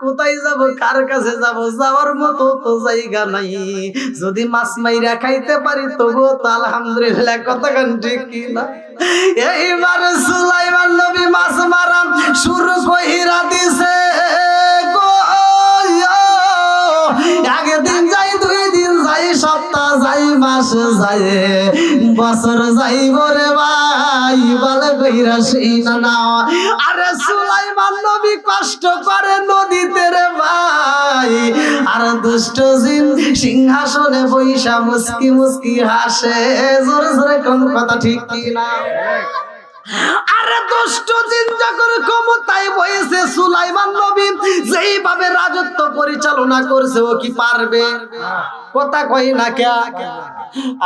কোথায় যাব, কার কাছে যাব, যাওয়ার মতো তো জায়গা নাই। যদি মাছ মাইরা খাইতে পারি তবুও তো আলহামদুলিল্লাহ, কতক্ষণ ঠিক কিনা। এইবার সুলাইমান নবী মাছ মারা শুরু কইরা দিছে গো। একদিন যাই, দুই দিন যাই, সপ্তাহ যাই, মাস যাই, বছর যাইব রে ভাই, বলে কইরা সেই না। আরে সুলাইমান নবী কষ্ট করে নদীতে রে ভাই, আর দুষ্ট জিন সিংহাসনে বইসা মুস্কি মুস্কি হাসে। জোরে জোরে কোন কথা ঠিক কিনা। আরে দুষ্ট জিন যখন ক্ষমতায় বসেছে, সুলাইমান নবী যেইভাবে রাজত্ব পরিচালনা করছে, ও কি পারবে? কথা কই না কে।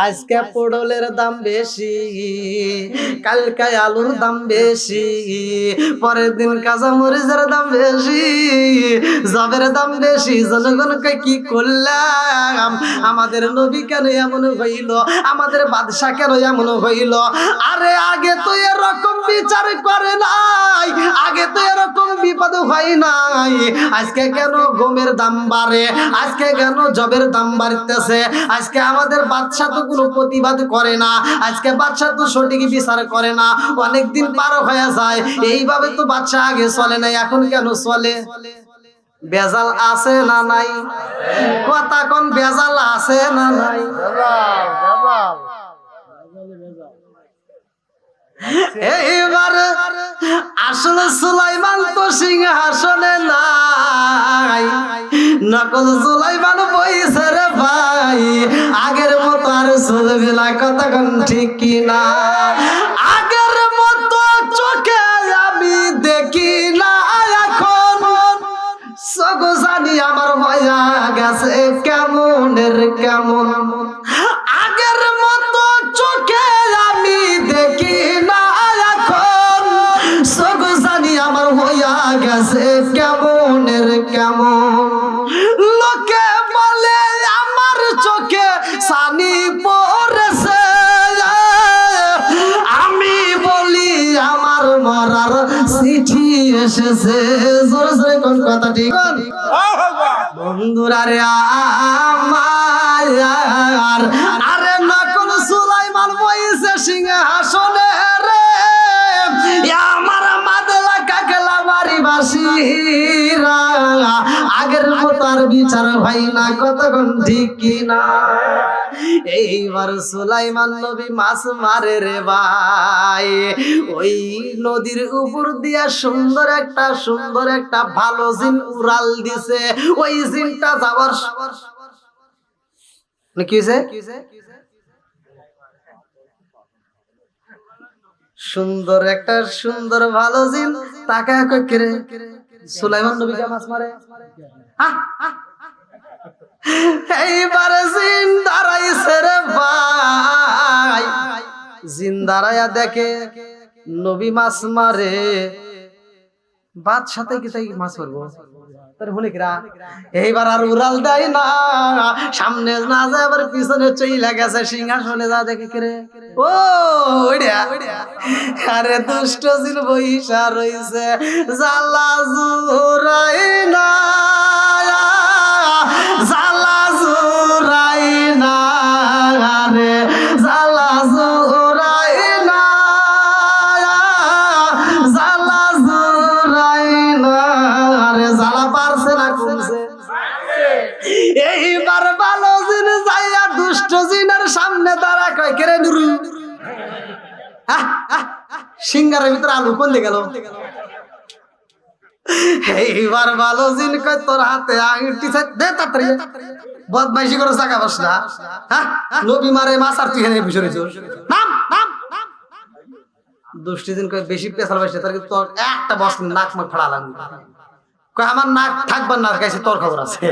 আজকে পটলের দাম বেশি, কালকে আলুর দাম বেশি, পরের দিন কাঁচা মরিচের দাম বেশি, জবের দাম বেশি। জনগণকে কি করলাম? আমাদের নবী কেন এমন হইল? আমাদের বাদশা কেন এমন হইল? আরে আগে তো এরকম বিচার করে নাই, আগে তো এরকম বিপদ হয় নাই। আজকে কেন গমের দাম বাড়ে? আজকে কেন জবের দাম বাড়তেছে? আজকে আমাদের বাদশা তো কোনো প্রতিবাদ করে না, আজকে বাদশা তো সঠিক বিচার করে না। অনেকদিন পার হয়ে যায়, এইভাবে তো বাদশা আগে চলে নাই, এখন কেন চলে? বেজাল আছে না নাই? কথা কোন বেজাল আছে না নাই? এইবার আসলে সুলাইমান তো সিংহাসনে নাই, নকল সুলাইমান বইছে রে ভাই। আগের মতো আর চলবে না, কতক্ষণ ঠিক কিনা। আগের মতো চোখে আমি দেখি না এখন, চোখ জানি আমার হইয়া গেছে কেমনের কেমন। আগের মতো চোখে আমি দেখি না এখন, চোখ জানি আমার হইয়া গেছে কেমনের কেমন। লোকে বলে আমার চোখে সানি পড়েছে, আমি বলি আমার মরার চিঠি এসেছে। জোরে জোরে কোন কথা ঠিক। বন্ধুরা রে আমার, আরে নকল সুলাইমান বইছে সিংহাসনে রে, আমার মাদলা কাকেলা বাড়ি বাসিরা। আগের মতো আর বিচার ভাই না, কতক্ষণ ঠিক কিনা। এইবার সুলাইমান নবী মাছ মারে রে ভাই, ওই নদীর উপর দিয়া সুন্দর একটা ভালো জিন উড়াল দিছে। ওই জিনটা যাওয়ার কি হয়েছে? সুন্দর ভালো জিন তাকে করে সুলাইমান নবীকে মাছ মারে। এইবার জিন দাঁড়াইছে রে ভাই, জিন দাঁড়াইয়া দেখে নবী মাছ মারে। বাদশাতে কি তাই মাছ মারবো? এইবার আর উড়াল দেয় না, সামনে না যায়, আবার পিছনে চইলা গেছে সিংহাসনে। যা দেখে করে ও আরে দুষ্ট জিন বইসা রইছে। জালা জুরাই না, জালা জুরাই না রে, জালা জুরাই না, জালা জুরাই না রে। জালা পারছে না কমছে। এইবার ভালো জিন যাইয়া দুষ্ট জিনের সামনে দাঁড়া কয় কেরে নুরু, সিঙ্গারের ভিতরে আলু কোন দিকে গেল? এইবার ভালো জিন কয় তোর হাতে আংটি দে তাড়াতাড়ি, বদমাইশি করে জায়গা বস না। নবী মারে মাছ আর তুই এখানে বসে রইছিস, নাম নাম। দুষ্টি জিন কয় বেশি পেছাল বসে, তার তোর একটা বস নাক মুখ ফাড়া লাগবে। কয় আমার নাক থাকবার না কাছে তোর খবর আছে।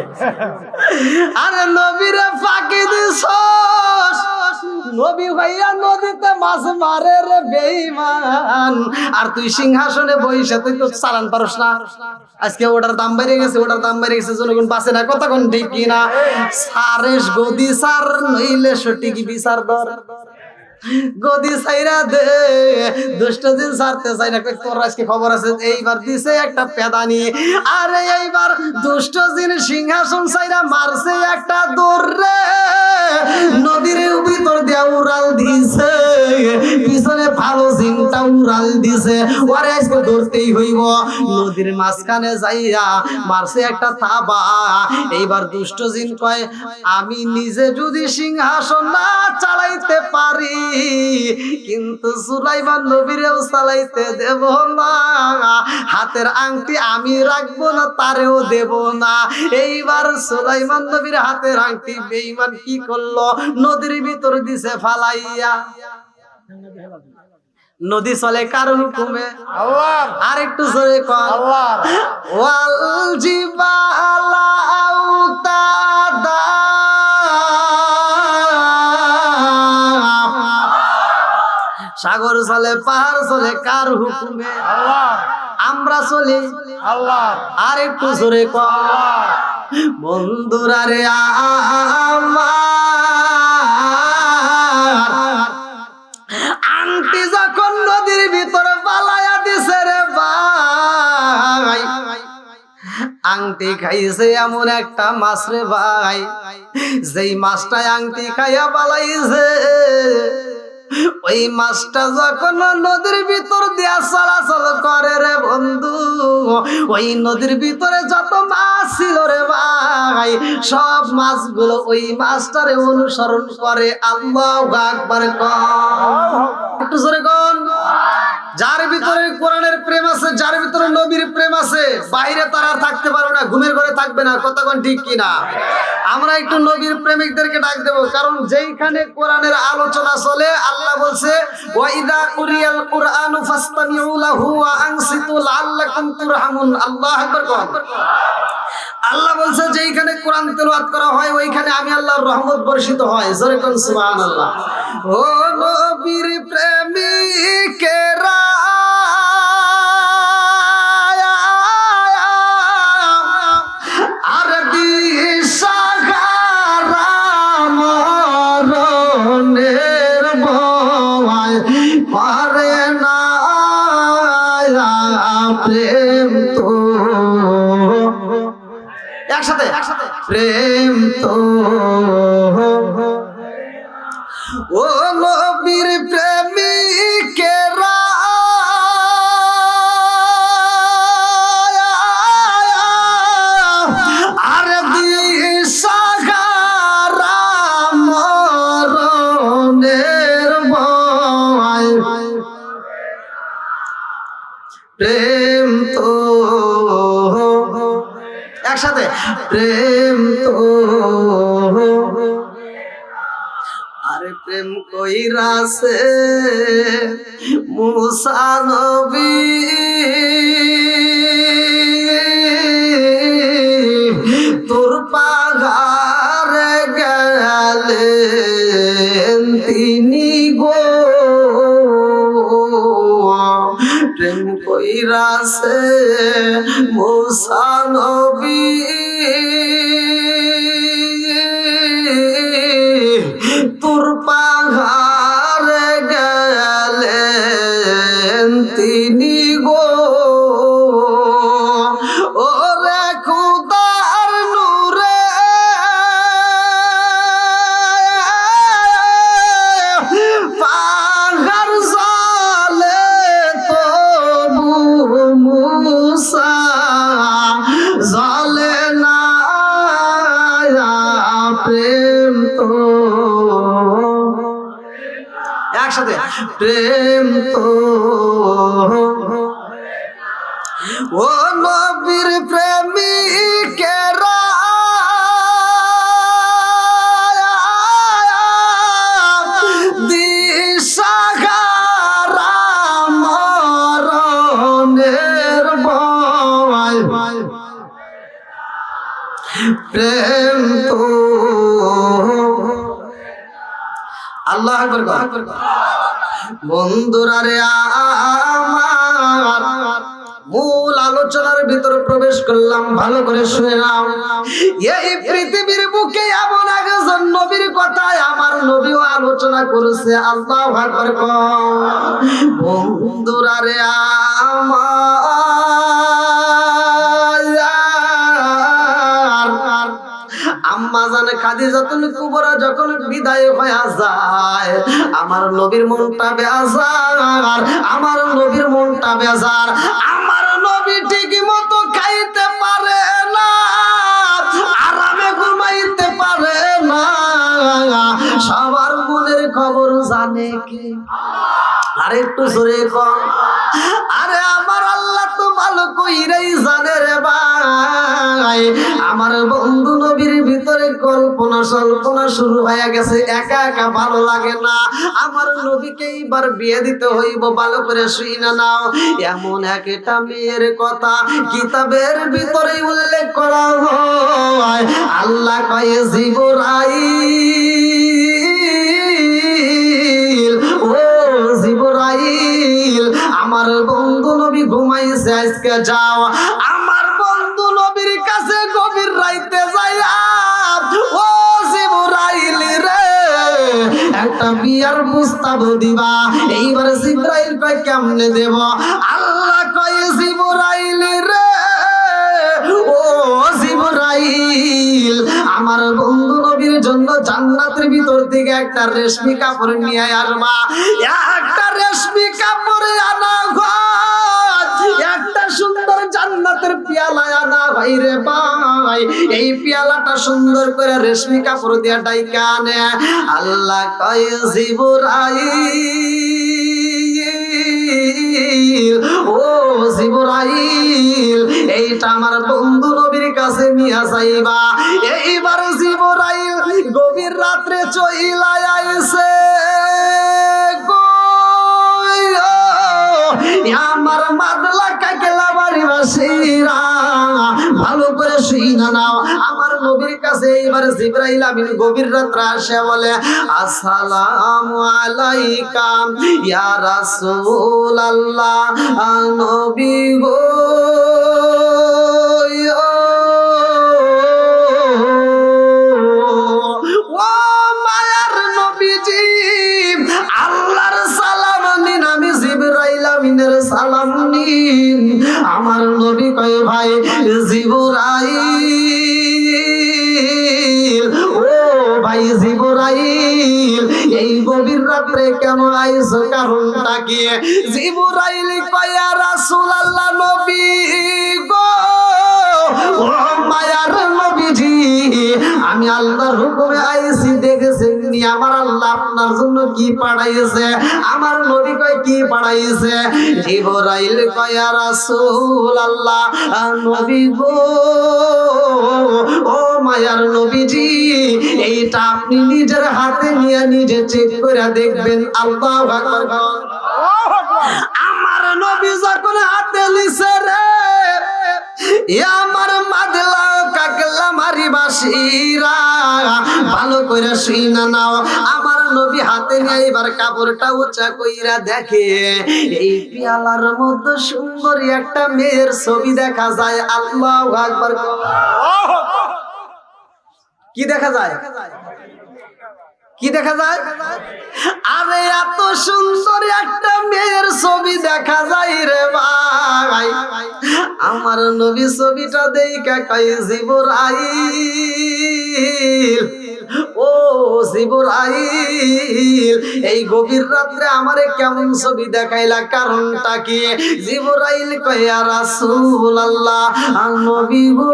আরে নবীরে ফাঁকি দিছস, নবী ভাইয়া নদীতে মাছ মারে রে বেঈমান, আর তুই সিংহাসনে বইসা তুই তো চালান পারস না। আজকে ওটার দাম বেড়ে গেছে, ওটার দাম বেড়ে গেছে, জনগণ বাঁচে না, কতক্ষণ ঠিক কিনা। সারেস গদি সার নইলে সঠিক বিচার দর। গদি ছাইরা দে, দুষ্ট দিন ছাড়তে চাই না। তোর আজকে খবর আছে, এইবার দিছে একটা পেদানি। আরে এইবার দুষ্ট দিন সিংহাসন ছাইরা মারছে একটা দৌড়ে, নদীর ভিতর দিয়া উড়াল দিছে, পিছনে ভালো জিনটা উড়াল দিছে। ওরে আজকে ধরতেই হইব। নদীর মাঝখানে যাইয়া মারছে একটা থাবা। এইবার দুষ্ট জিন কয়, আমি নিজে যদি সিংহাসন না চালাইতে পারি, কিন্তু সুলাইমান নবীরেও চালাইতে দেব না। হাতের আংটি আমি রাখবো না, তারেও দেব না। এইবার সুলাইমান নবীর হাতের আংটি বেঈমান কি করলো, নদীর ভিতর দিছে ফালাইয়া। নদী চলে কার হুকুমে? আল্লাহ। আর একটু জোরে কর, আল্লাহ। ওয়াল জিবালা আউতাদা। সাগর চলে, পাহাড় চলে কার হুকুমে? আল্লাহ। আমরা চলি আল্লাহ। আর একটু জোরে কর, বন্ধুরা রে আমার, আংটি যখন নদীর ভিতরে পালাইয়া দিছে রে ভাই, আংটি খাইছে এমন একটা মাছ রে ভাই, যেই মাছটা আংটি খাইয়া পালাইছে, ওই মাছটা যখন নদীর ভিতর দিয়া চলাচল করে রে বন্ধু, ওই নদীর ভিতরে যত মাছ ছিল রে ভাই, সব মাছগুলো ওই মাছটারে অনুসরণ করে। আল্লাহু আকবার। একটু জোরে কোন, যার ভিতরে কোরআনের প্রেম আছে, যার ভিতরে নবীর প্রেম আছে, বাইরে তারা থাকতে পারবে না, ঘুমের ঘরে থাকবে না। কতক্ষণ ঠিক কিনা? আমরা একটু নবীর প্রেমিকদেরকে ডাক দেব, কারণ যেইখানে কোরআনের আলোচনা চলে, আল্লাহ বলছে ওয়াইদা কুরিয়াল কুরআনু ফাসতামিউ লাহু ওয়া আনসিতু লাআল্লাকুম তুরহামুন। আল্লাহু আকবার। আল্লাহ বলছে যেইখানে কোরআন তেলাওয়াত করা হয়, ওইখানে আমি আল্লাহর রহমত বর্ষিত হয়। জোরে কোন সুবহানাল্লাহ। ও নবীর প্রেমিকেরা, আর দিশাহারা মরণের ভয় পারে না প্রেম তো, একসাথে প্রেম তো, ও নবীর প্রেমিকেরা, আর দিশাহারা মরণের ভয় প্রেম তো, একসাথে প্রেম তো, আরে প্রেম কইরাছে মুসা নবী, তোর পাহাড়ে গেলেন তিনি গো, প্রেম কইরাছে মুসা নবী, তোর পাহাড়ে গেলেন তিনি গো, ওরে খুদার নূরে পাহাড় জ্বলে তবু মুসা জ্বলে না, প্রেম তো, একসাথে প্রেম তো, ও নবীর প্রেমিকেরা, দিশাহারা মরণের ভয় প্রেম তো। আল্লাহু আকবার। বন্ধুরা রে আমার, মূল আলোচনার ভিতরে প্রবেশ করলাম, ভালো করে শুনে নাও। এই পৃথিবীর বুকে এমন একজন নবীর কথায় আমার নবীও আলোচনা করেছে। আল্লাহু আকবার। বন্ধুরা রে আমার, আম্মা জান খাদিজাতুল কুবরা যখন বিদায় হয়ে যায়, আমার নবীর মনটা বেজার, আমার নবীর মনটা বেজার। আমার নবী ঠিক মতো খাইতে পারে না, আরামে ঘুমাইতে পারে না। সবার মনের খবর জানে কি? আর একটু জোরে কর। আরে আমার আল্লাহ তো ভালো কইরাই জানে রে ভাই। আমার বন্ধু নবীর ভিতরে কল্পনা সল্পনা শুরু হয়ে গেছে, একা একা ভালো লাগে না। আমার নবীকে এইবার বিয়ে দিতে হইব, ভালো করে শুইনা নাও। এমন একটা মেয়ের কথা কিতাবের ভিতরে উল্লেখ করা হয়। আল্লাহ কয় জিবরাইল, ও জিবরাইল, আমার বন্ধু নবী ঘুমাইছে, আজকে যাও আমার বন্ধু নবীর কাছে গভীর রাইতে যাইয়া ও জিবরাইল রে একটা বিয়ার প্রস্তাব দিবা। এইবার জিবরাইল কয় কেমনে দেব? আল্লাহ কয় জিবরাইল রে, ও জিবরাইল, আমার বন্ধু নবীর জন্য জান্নাতের ভিতর থেকে একটা রেশমি কাপড় নিয়ে আসবা। একটা রেশমি কাপড় আনা একটা সুন্দর জান্নাতের পেয়ালা আনা ভাই রে ভাই। এই পেয়ালাটা সুন্দর করে রেশমি কাপড় দিয়া ডাইকা আনে। আল্লাহ কয় জিবরাইল, ও জিবরাইল, এইটা আমার বন্ধু নবীর কাছে নিয়ে যাইবা। এইবার জিবরাইল গভীর রাত্রে চইলা আইছে আমার মাদলা কাকেলা বাড়ি বাসীরা, ভালো করে শুইনা নাও। আমার নবীর কাছে এইবার জিবরাইল আমিন গভীর রাত্রে আসে বলে, আসসালামু আলাইকা ইয়া রাসূলুল্লাহ, নবী গো ও মায়ার নবীজি, আল্লাহর সালাম নিন, আমি জিবরাইল আমিনের সালাম নিন। আমার নবী কয় ভাই জিবরাইল, ও ভাই জিবরাইল, এই গভীর রাত্রে কেন আইছো, কারণটা কি? জিবরাইল কয় ইয়া রাসূলুল্লাহ, নবী গো ও মায়ার নবীজি, আমি আল্লাহর হুকুমে আইছি, দেখেছেন নি আমার আল্লাহ আপনার জন্য কি পাঠাইছে? আমার নবী কয় কি পাঠাইছে? জিবরাইল কয় ইয়া রাসূলুল্লাহ, নবী গো ও মায়ার নবীজি, এইটা আপনি নিজের হাতে নিয়ে নিজে চেক করে দেখবেন। আল্লাহু আকবার। আমার নবী যখন হাতে লিছে রে, আমার মাদলা কাকলা মারি বাসীরা, ভালো করে শুইনা নাও। আমার নবী হাতে নিয়ে এবার কাপড়টা উঁচা কইরা দেখে, এই পেয়ালার মধ্যে সুন্দরী একটা মেয়ের ছবি দেখা যায়। আল্লাহু আকবার। কি দেখা যায়? কি দেখা যায়? আরে এত সুন্দর একটা মেয়ের ছবি দেখা যায় রে ভাই। আমার নবী ছবিটা দেখা কয় জিবরাইল, ও জিবরাইল, এই গভীর রাত্রে আমারে কেমন ছবি দেখাইলা, কারণটা কি? জিবরাইল কয় ইয়া রাসূলুল্লাহ, নবী গো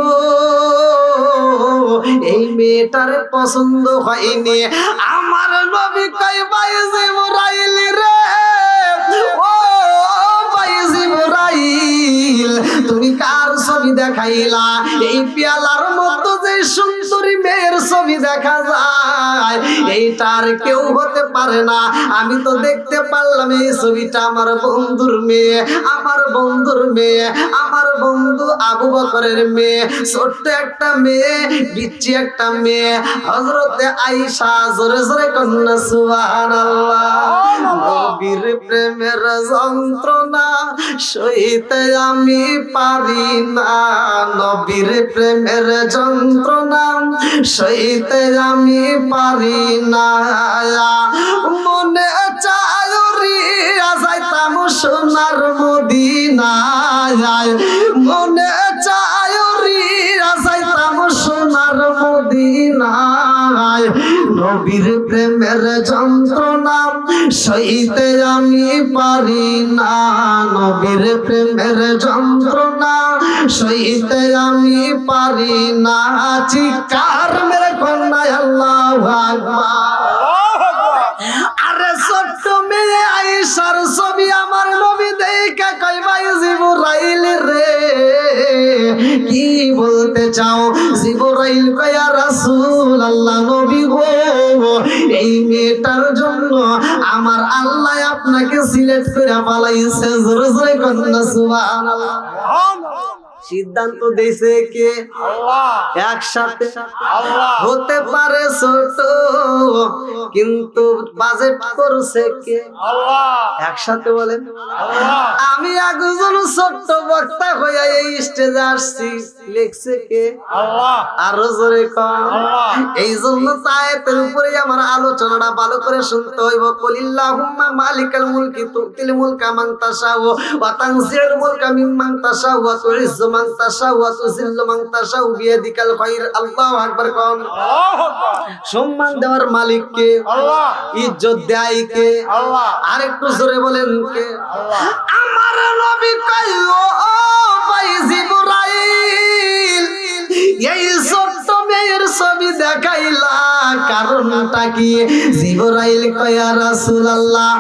এই মেয়েটার পছন্দ হয়নি। আমার নবী কয় ভাই জিবরাইল রে, ও ভাই জিবরাইল, তুমি কার ছবি দেখাইলা? এই পেয়ালার মধ্যে যে সুন্দরী মেয়ের ছবি দেখা যায়, এইটার কেউ হতে পারে না। আমি তো দেখতে পারলাম এই ছবিটা আমার বন্ধুর মেয়ে, আমার বন্ধুর মেয়ে, আমার বন্ধু আবু বকরের মেয়ে, ছোট্ট একটা মেয়ে, বিচ্ছি একটা মেয়ে, হযরতে আয়েশা। জোরে জোরে কন্যা সুবহানাল্লাহ। নবীর প্রেমের যন্ত্রণা সইতে আমি পারি না, নবীর প্রেমের যন্ত্রণা সইতে আমি পারি না মনে চায় উড়িয়া যাইতাম সোনার মদিনায় মনে চায় উড়িয়া যাইতাম সোনার মদিনায় নবীর প্রেমের যন্ত্রণা সইতে আমি পারি না নবীর প্রেমের যন্ত্রণা সইতে আমি পারি না চিৎকার মেরে কন্যা আল্লাহু আকবার আরে ছোট্ট মেয়ে আয়েশার ছবি আমার নবী দেখে কই ভাই জিবরাইল রে কি বলতে চাও জিবরাইল কয় ইয়া রাসূলুল্লাহ নবী গো এই মেয়েটার জন্য আমার আল্লাহ আপনাকে সিলেক্ট করে পালাইছে জোরে জোরে কন্যা সুবহানাল্লাহ সিদ্ধান্ত দিয়েছে কে আল্লাহ একসাথে আল্লাহ হতে পারে ছোট কিন্তু বাজেট করছে কে আল্লাহ একসাথে বলেন আল্লাহ আমি একজন ছোট বক্তা হয়ে এই স্টেজে আসছি লিখছে কে আল্লাহ আরো জোরে কম আল্লাহ এই জন্য আয়াতের উপরে আমার আলোচনাটা ভালো করে শুনতে হইব কুলিল্লাহুম্মা মালিকাল মুলকি তুতিল মুলকা মান তাশাউ ওয়া তানজিউল মুলকা মিম্মান তাশাউ ওয়া তুইজ্জু মান তাশাউ ওয়া তুযিল্লু মান তাশাউ বিয়াদিকাল খায়র আল্লাহু আকবার কোন আল্লাহু আকবার সম্মান দেওয়ার মালিক কে আল্লাহ ইজ্জত দেয় কে আল্লাহ আরেকটু জোরে বলেন কে আল্লাহ আমার নবী কয় ও ভাই জিবরাইল এই ছোট্ট মেয়ের ছবি দেখাইলা কারণটা কি জিবরাইল কয় ইয়া রাসূলুল্লাহ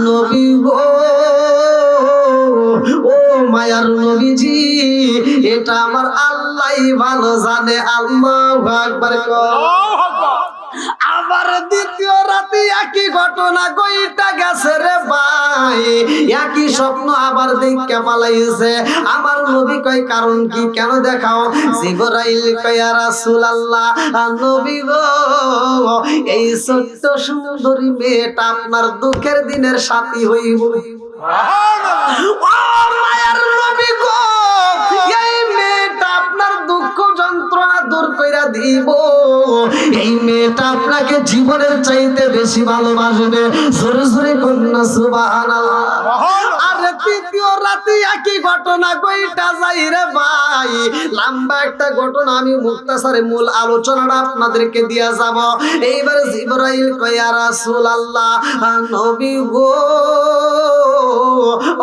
নবী গো ও মায়ার নবীজি এটা আমার আল্লাহই ভালো জানে আল্লাহু আকবার আল্লাহু আকবার আবার দ্বিতীয় রাতে একই ঘটনা কইটা গেছে রে ভাই একই স্বপ্ন আবার দেখে পালাইছে আমার নবী কয় কারণ কি কেন দেখাও জিবরাইল কয় ইয়া রাসূলুল্লাহ নবী গো এই ছোট্ট সুন্দরী মেয়েটা আপনার দুঃখের দিনের সাথী হইব সুবহানাল্লাহ ও মায়ার নবী গো এই মেয়েটা আপনার দুঃখ যন্ত্রণা দূর কইরা দিব এই মেয়েটা আপনাকে জীবনের চাইতে বেশি ভালোবাসবে জোরে জোরে কন্যা সুবহানাল্লাহ আর তৃতীয় রাতে একই ঘটনা কইটা যাই রে ভাই লম্বা একটা ঘটনা আমি মুক্তাসারে মূল আলোচনাটা আপনাদেরকে দিয়া যাব এইবার জিবরাইল কয় ইয়া রাসূলুল্লাহ নবী গো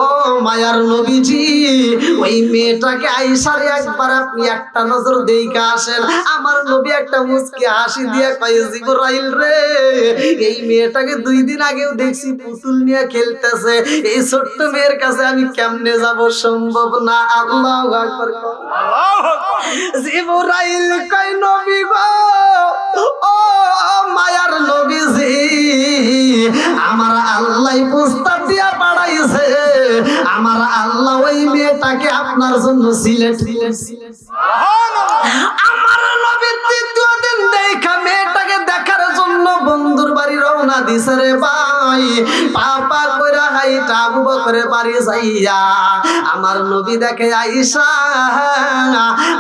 ও মায়ার নবীজি ওই মেয়েটাকে আয়েশারে একবার আপনি একটা নজর দেইখা আসেন আমার নবী একটা মুচকি হাসি দিয়ে কয় জিবরাইল রে এই মেয়েটাকে 2 দিন আগেও দেখছি পুতুল নিয়ে খেলতেছে এই ছোট্ট মেয়ের কাছে আমি কেমনে যাব সম্ভব না আল্লাহু আকবার আল্লাহু আকবার জিবরাইল কয় নবী গো ও মায়ার নবীজি আমার আল্লাহ প্রস্তাব দিয়া পাঠাইছে আমার আল্লাহ ওই মেয়েটাকে আপনার জন্য সিলেক্ট করেছে আমার নবী তৃতীয় দিন দেখা মেয়েটাকে দেখার জন্য বন্ধুর বাড়ি রওনা দিছে রে ভাই পাপা কইরা হাইটা আবু বকরের বাড়ি যাইয়া আমার নবী দেখে আয়েশা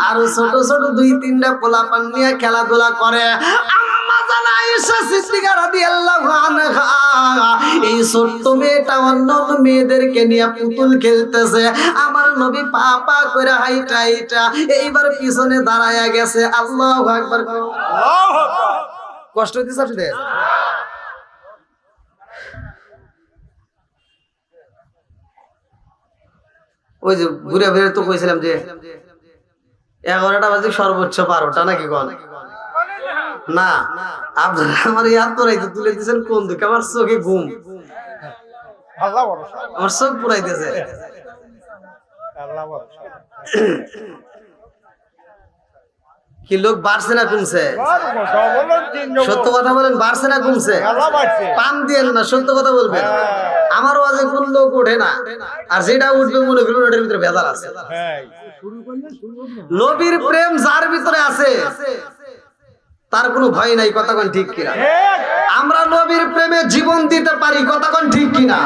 আর ছোট ছোট 2-3টা পোলাপান নিয়ে খেলাধুলা করে এই ছোট্ট মেয়েটা অন্য মেয়েদেরকে নিয়ে পুতুল খেলতেছে আমার নবী পাপা করে হাইটা হাইটা এইবার পিছনে দাঁড়ায়া গেছে আল্লাহু আকবার আল্লাহু আকবার কষ্ট হইতেছে আপনাদের ওই যে ঘুরে ফিরে তো কইছিলাম যে 11টা বাজে সর্বোচ্চ 12টা নাকি কোন না আপনারা আমার ইয়াদ পড়াইতে তুলে দিয়েছেন কোন দিকে আমার চোখে ঘুম আল্লাহ ভরসা আমার চোখ পুরাইতেছে আল্লাহ ভরসা কি লোক বাড়ছে না কমছে সত্য কথা বলেন বাড়ছে না কমছে পাম দিয়েন না সত্য কথা বলবেন আমার ওয়াজে কোন লোক ওঠে না আর যেটা উঠবে মনে করুন ওটার ভিতরে ভেজাল আছে নবীর প্রেম যার ভিতরে আছে তার কোনো ভয় নাই কথা কোন ঠিক কিনা আমরা নবীর প্রেমে জীবন দিতে পারি কথা কোন ঠিক কিনা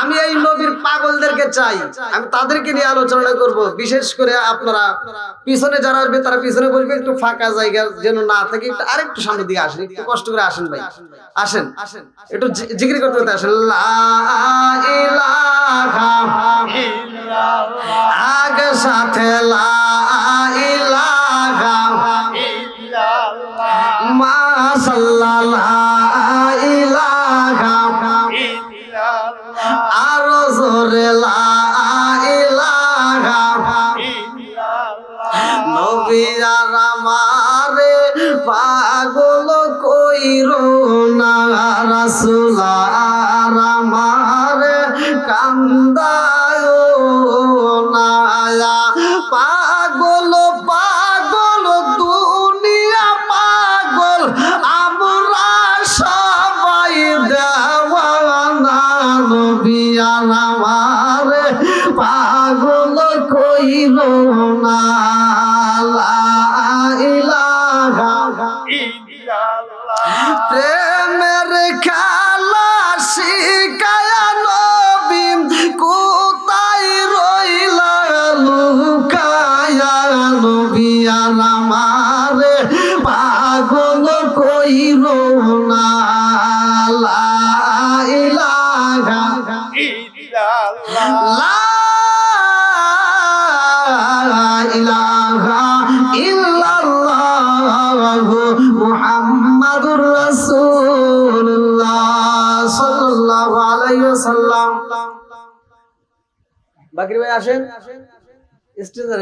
আমি এই নবীর পাগলদেরকে চাই, আমি তাদেরকে নিয়ে আলোচনা করব। বিশেষ করে আপনারা পিছনে যারা আসবে তারা পিছনে বসবে, একটু ফাঁকা জায়গা যেন না থাকে, একটু আরেকটু সামনের দিকে আসেন, একটু কষ্ট করে আসেন ভাই, আসেন একটু জিকির করতে করতে আসেন। লা ইলাহা ইল্লাল্লাহ, আগে সাথে লা ইলাহা ইল্লাল্লাহ, মাশাআল্লাহ লা ইলাহা ইল্লাল্লাহ, আরো জোরে লা ইলাহা ইল্লাল্লাহ। নবী আর আমারে পাগল কইরো না, রাসূল আর আমারে কান্দায় না, পাগল পাগল দুনিয়া পাগল, আমরা সবাই দেওয়ানা, নবী আর আমারে পাগল কইরো না, লা ইলাহা ইল্লাল্লাহ। প্রেমের খেলা শিখায়া নবী কোথায় রইলা লুকায়া, নবী আর আমারে পাগল কইরো না, লা ইলাহা ইল্লাল্লাহ, লা ইলাহা ইল্লাল্লাহ মুহাম্মাদুর রাসূলুল্লাহ সাল্লাল্লাহু আলাইহি ওয়াসাল্লাম। বাকির ভাই আসেন, স্টেজে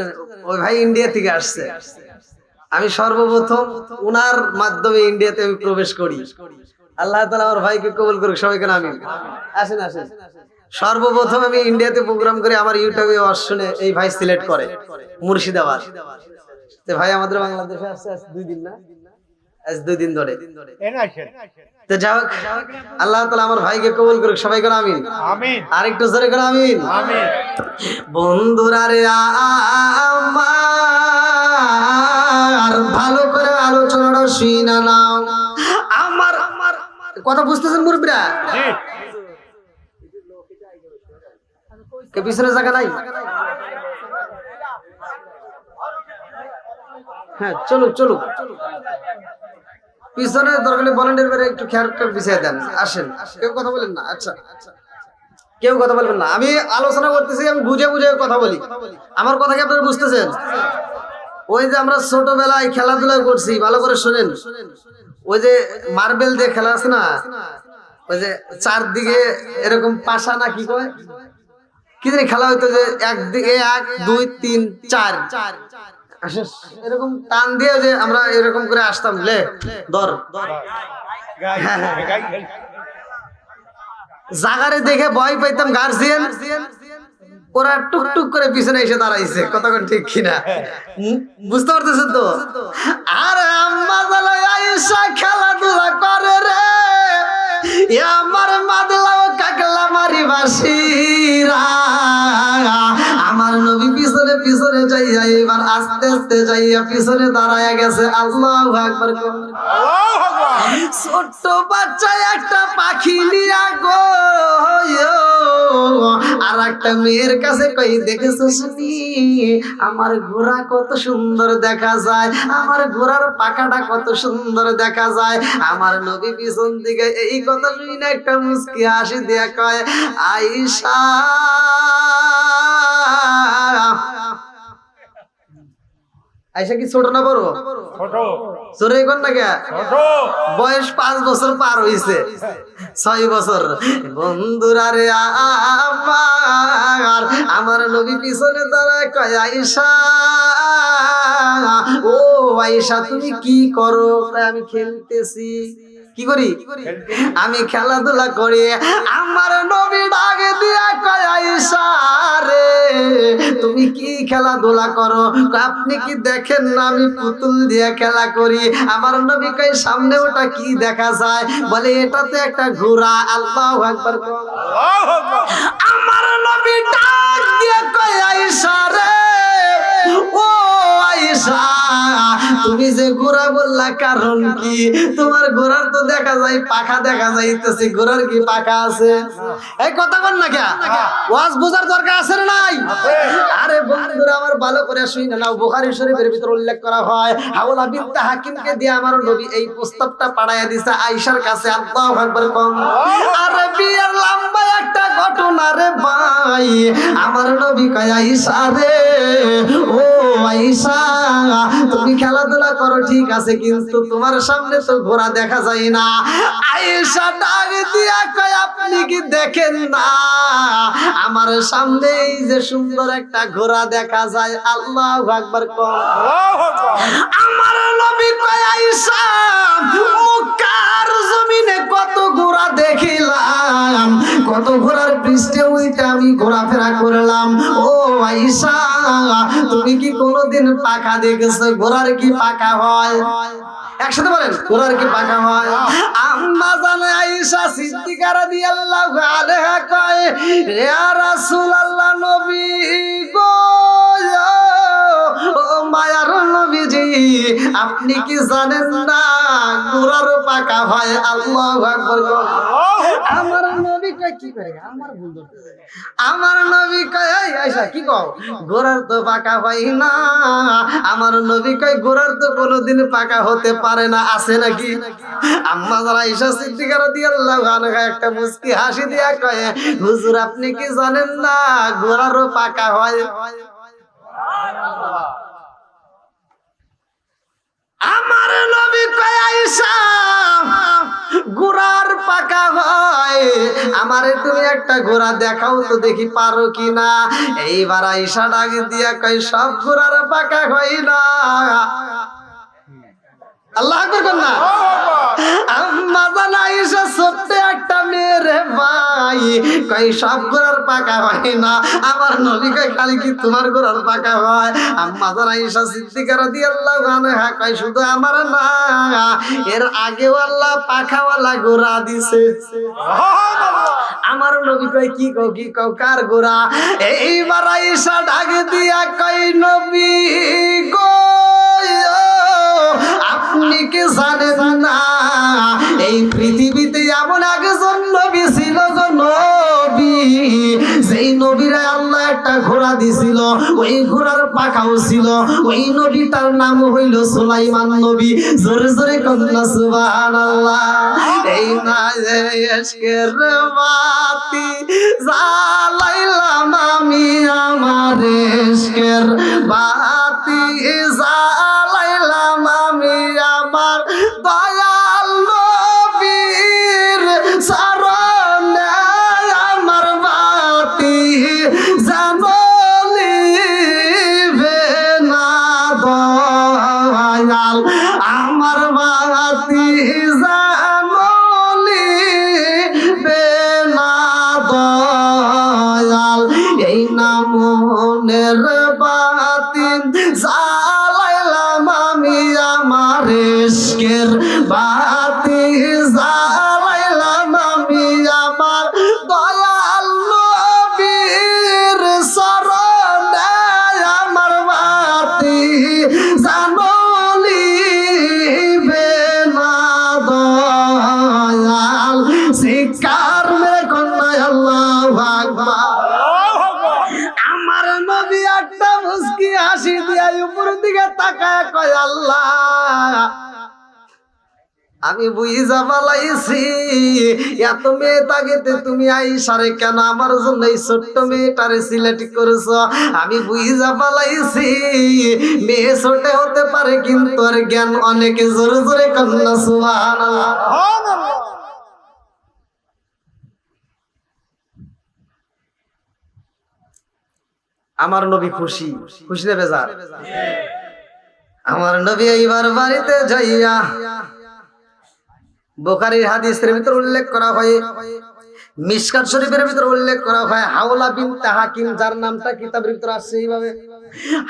ওই ভাই ইন্ডিয়া থেকে আসছে। আমি সর্বপ্রথম ওনার মাধ্যমে ইন্ডিয়াতে আমি প্রবেশ করি। আল্লাহ তাআলা আমার ভাইকে কবুল করুক, সবাইকে আমিন। আসেন আসেন। সর্বপ্রথম আমি ইন্ডিয়াতে প্রোগ্রাম করে আমার ইউটিউবে ওয়াজ শুনে এই ভাই সিলেক্ট করে মুর্শিদাবাদ। তো ভাই আমাদের বাংলাদেশে আসছে আজ 2 দিন, না আজ 2 দিন ধরে। তো যাই হোক, আল্লাহ তাআলা আমার ভাইকে কবুল করুক, সবাইকে আমিন আমিন। আরেকটু জোরে করে আমিন আমিন। বন্ধুরা রে আমার ভালো করে আলোচনাটা শুনে নাও। আমার কথা বুঝতেছেন মুরব্বিরা? কে পিছনে জায়গা নাই? হ্যাঁ চলুক চলুক, পিছনে দরকার ভলান্টিয়ার করে একটু খেয়াল বিছিয়ে দেন। আসেন, কেউ কথা বলেন না। আচ্ছা কেউ কথা বলবেন না, আমি আলোচনা করতেছি, আমি বুঝে বুঝে কথা বলি। আমার কথা কি আপনারা বুঝতেছেন? ওই যে আমরা ছোটবেলায় খেলাধুলা করছি, ভালো করে শোনেন। ওই যে মার্বেল দিয়ে খেলা আছে না, ওই যে চারদিকে এরকম পাশা না কি কয়, কি জানি খেলা হইতো, যে একদিকে 1 2 3 4 এরকম টান দিয়ে যে আমরা এরকম করে আসতাম, লে ধর জাগারে দেখে ভয় পাইতাম গার্জিয়ান, ওরা টুকটুক করে পিছনে এসে দাঁড়াইছে। কতক্ষণ ঠিক কিনা বুঝতে পারতেছেন তো? আর আম্মা জালা আয়েশা খেলাধুলা করে রে, আমার মাদলাও কাকলা মারি বাসিরা। আমার নবী পিছনে পিছনে যাইয়া এবার আস্তে আস্তে যাইয়া পিছনে দাঁড়ায়া গেছে। আল্লাহু আকবার। ছোট্ট বাচ্চা একটা পাখি নিয়া গো, আর একটা মেয়ের কাছে কই, দেখেছো শুনি আমার ঘোড়া কত সুন্দর দেখা যায়, আমার ঘোড়ার পাখাটা কত সুন্দর দেখা যায়। আমার নবী পিছন দিকে এই কথা শুনি না একটা মুস্কি হাসি দিয়া কয়, আয়েশা আয়েশা কি ছোট না বড়? ছোট। ছোট কোন না কে? ছোট। বয়স 5 বছর পার হইছে, 6 বছর। বন্ধুরা রে আমার নবী পিছনে দাঁড়ায় কয়, আয়েশা ও আয়েশা তুমি কি করো? আমি খেলতেছি। কি করি? আমি খেলাধুলা করি। আমার নবী ডাকে দিয়া কয়, আয়েশা রে তুমি কি খেলাধুলা করো? আপনি কি দেখেন না আমি পুতুল দিয়ে খেলা করি? আমার নবী কয়, সামনে ওটা কি দেখা যায়? বলে এটাতে একটা ঘোড়া। আল্লাহু আকবার। আমার নবী ডাক দিয়ে কয়, আয়েশা রে ও আয়েশা তুমি যে ঘোড়া বললা কারণ কি? তোমার ঘোড়ার তো দেখা যায় পাখা দেখা যাইতেছে, ঘোড়ার কি পাখা আছে? এই কথা বল না কে? ওয়াজ বোঝার দরকার আছে না নাই? আরে বন্ধুরা আমার ভালো করে শুনে নাও, বুখারী শরীফের ভিতর উল্লেখ করা হয় হাওলা বিনতে হাকিমকে দিয়ে আমার নবী এই প্রস্তাবটা পাঠাইয়া দিয়েছে আয়েশার কাছে। আল্লাহু আকবার কোন। আরে বিয়ের লম্বা একটা ঘটনা রে ভাই, আমার নবী কয় আয়েশা রে, ও আয়েশা তুমি খেলাধুলা করো ঠিক আছে, কিন্তু তোমার সামনে তো ঘোড়া দেখা যায় না। আয়েশা ডাক দিয়া কয় আপনি কি দেখেন না আমার সামনে এই যে সুন্দর একটা ঘোড়া দেখা যায়? আল্লাহু আকবার কোন। আমার নবী কয় আয়েশা মক্কার জমিনে কত ঘোড়া দেখিলাম, কত ঘোড়ার পৃষ্ঠে উইটা আমি ঘোরাফেরা করলাম। ও আয়েশা তুমি কি কোনোদিন পাখা দেখেছো? ঘোড়ার কি পাখা হয়? একসাথে বলেন, ঘোড়ার কি পাখা হয়? আম্মা জানে আয়েশা সিদ্দিকা রাদিয়াল্লাহু আনহা কয় ইয়া রাসূলুল্লাহ নবী গো, ও মায়ার নবীজি আপনি কি জানেন না ঘোড়ার পাখা হয়? আল্লাহু আকবার। আমার নবী কয় কি করে? আমার ভুল ধরতেছে। আমার নবী কয় এই আয়েশা কি কও? ঘোড়ার তো পাখা হয় না। আমার নবী কয় ঘোড়ার তো কোনোদিন পাখা হতে পারে না, আছে নাকি? আম্মা যারা আয়েশা সিদ্দিকা রাদিয়াল্লাহু আনহা একটা মুস্কি হাসি দিয়া কয় হুজুর আপনি কি জানেন না ঘোড়ারও পাখা হয়? আমার নবী কয় আয়েশা ঘোড়ার পাকা হয়, আমারে তুমি একটা ঘোড়া দেখাও তো দেখি পারো কিনা। এইবার আয়েশা ডাক দিয়া কয় সব ঘোড়ার পাকা হয় না। আল্লাহ আকবার না। আম্মা জান আয়েশা ছোট্ট একটা মেয়ে রে ভাই, কয় সব ঘোড়ার পাকা হয় না। আমার নবী কয় খালি কি তোমার ঘোড়ার পাকা হয়? আম্মা জান আয়েশা সিদ্দিকা রাদিয়াল্লাহু আনহা কয় শুধু আমার না, এর আগেও আল্লাহ পাখাওয়ালা ঘোড়া দিছে। আমার নবী কয় কি কও কি কও কার ঘোড়া? এইবার আয়েশা ডাক দিয়া কয় নবী গো আপনি কি জানেন না এই পৃথিবীতে এমন একজন নবী ছিল গো নবী, যেই নবীরা আল্লাহ একটা ঘোড়া দিছিল, ওই ঘোড়ার পাখাও ছিল। ওই নবীটার নাম হইল সুলাইমান নবী। জোরে জোরে কন্যা সুবহানাল্লাহ। এই না ইশকের বাতি জ্বালাইলাম আমি, আমার ইশকের বাতি জ্বালাইলাম আমি, আমার দয়াল নবীর চরণে আমার বাতি জ্বলিবে না দয়াল, আমার বাতি জ্বলিবে না দয়াল। এই নামনের বাতি জ্বালাইলাম আমি, আমার ইশকের বাতি জ্বালাইলাম আমি, আমার দয়াল নবীর চরণে আমার বাতি জ্বলিবে না দয়াল। শিকার মে কন্যা আল্লাহু আকবার। আমার নবী একটা মুস্কি হাসি দিয়া উপরের দিকে তাকায় কয় আল্লাহ আমি বুঝা পালাইছি এত মেয়ে তাগেতে তুমি আয়েশারে কেন আমার জন্য এই ছোট্ট মেয়েটারে সিলেক্ট করেছো। আমি বুঝা পালাইছি মেয়ে ছোট হতে পারে কিন্তু আর জ্ঞান অনেকে। জোরে জোরে কন্যা সুবহানাল্লাহ। আমার নবী খুশি, খুশি না বেজার? আমার নবী এইবার বাড়িতে যাইয়া, বুখারীর হাদিসের ভিতর উল্লেখ করা হয়, মিশকাত শরীফের ভিতর উল্লেখ করা হয় হাওলা বিনতে হাকিম, যার নামটা কিতাবের ভিতর আসছে এইভাবে,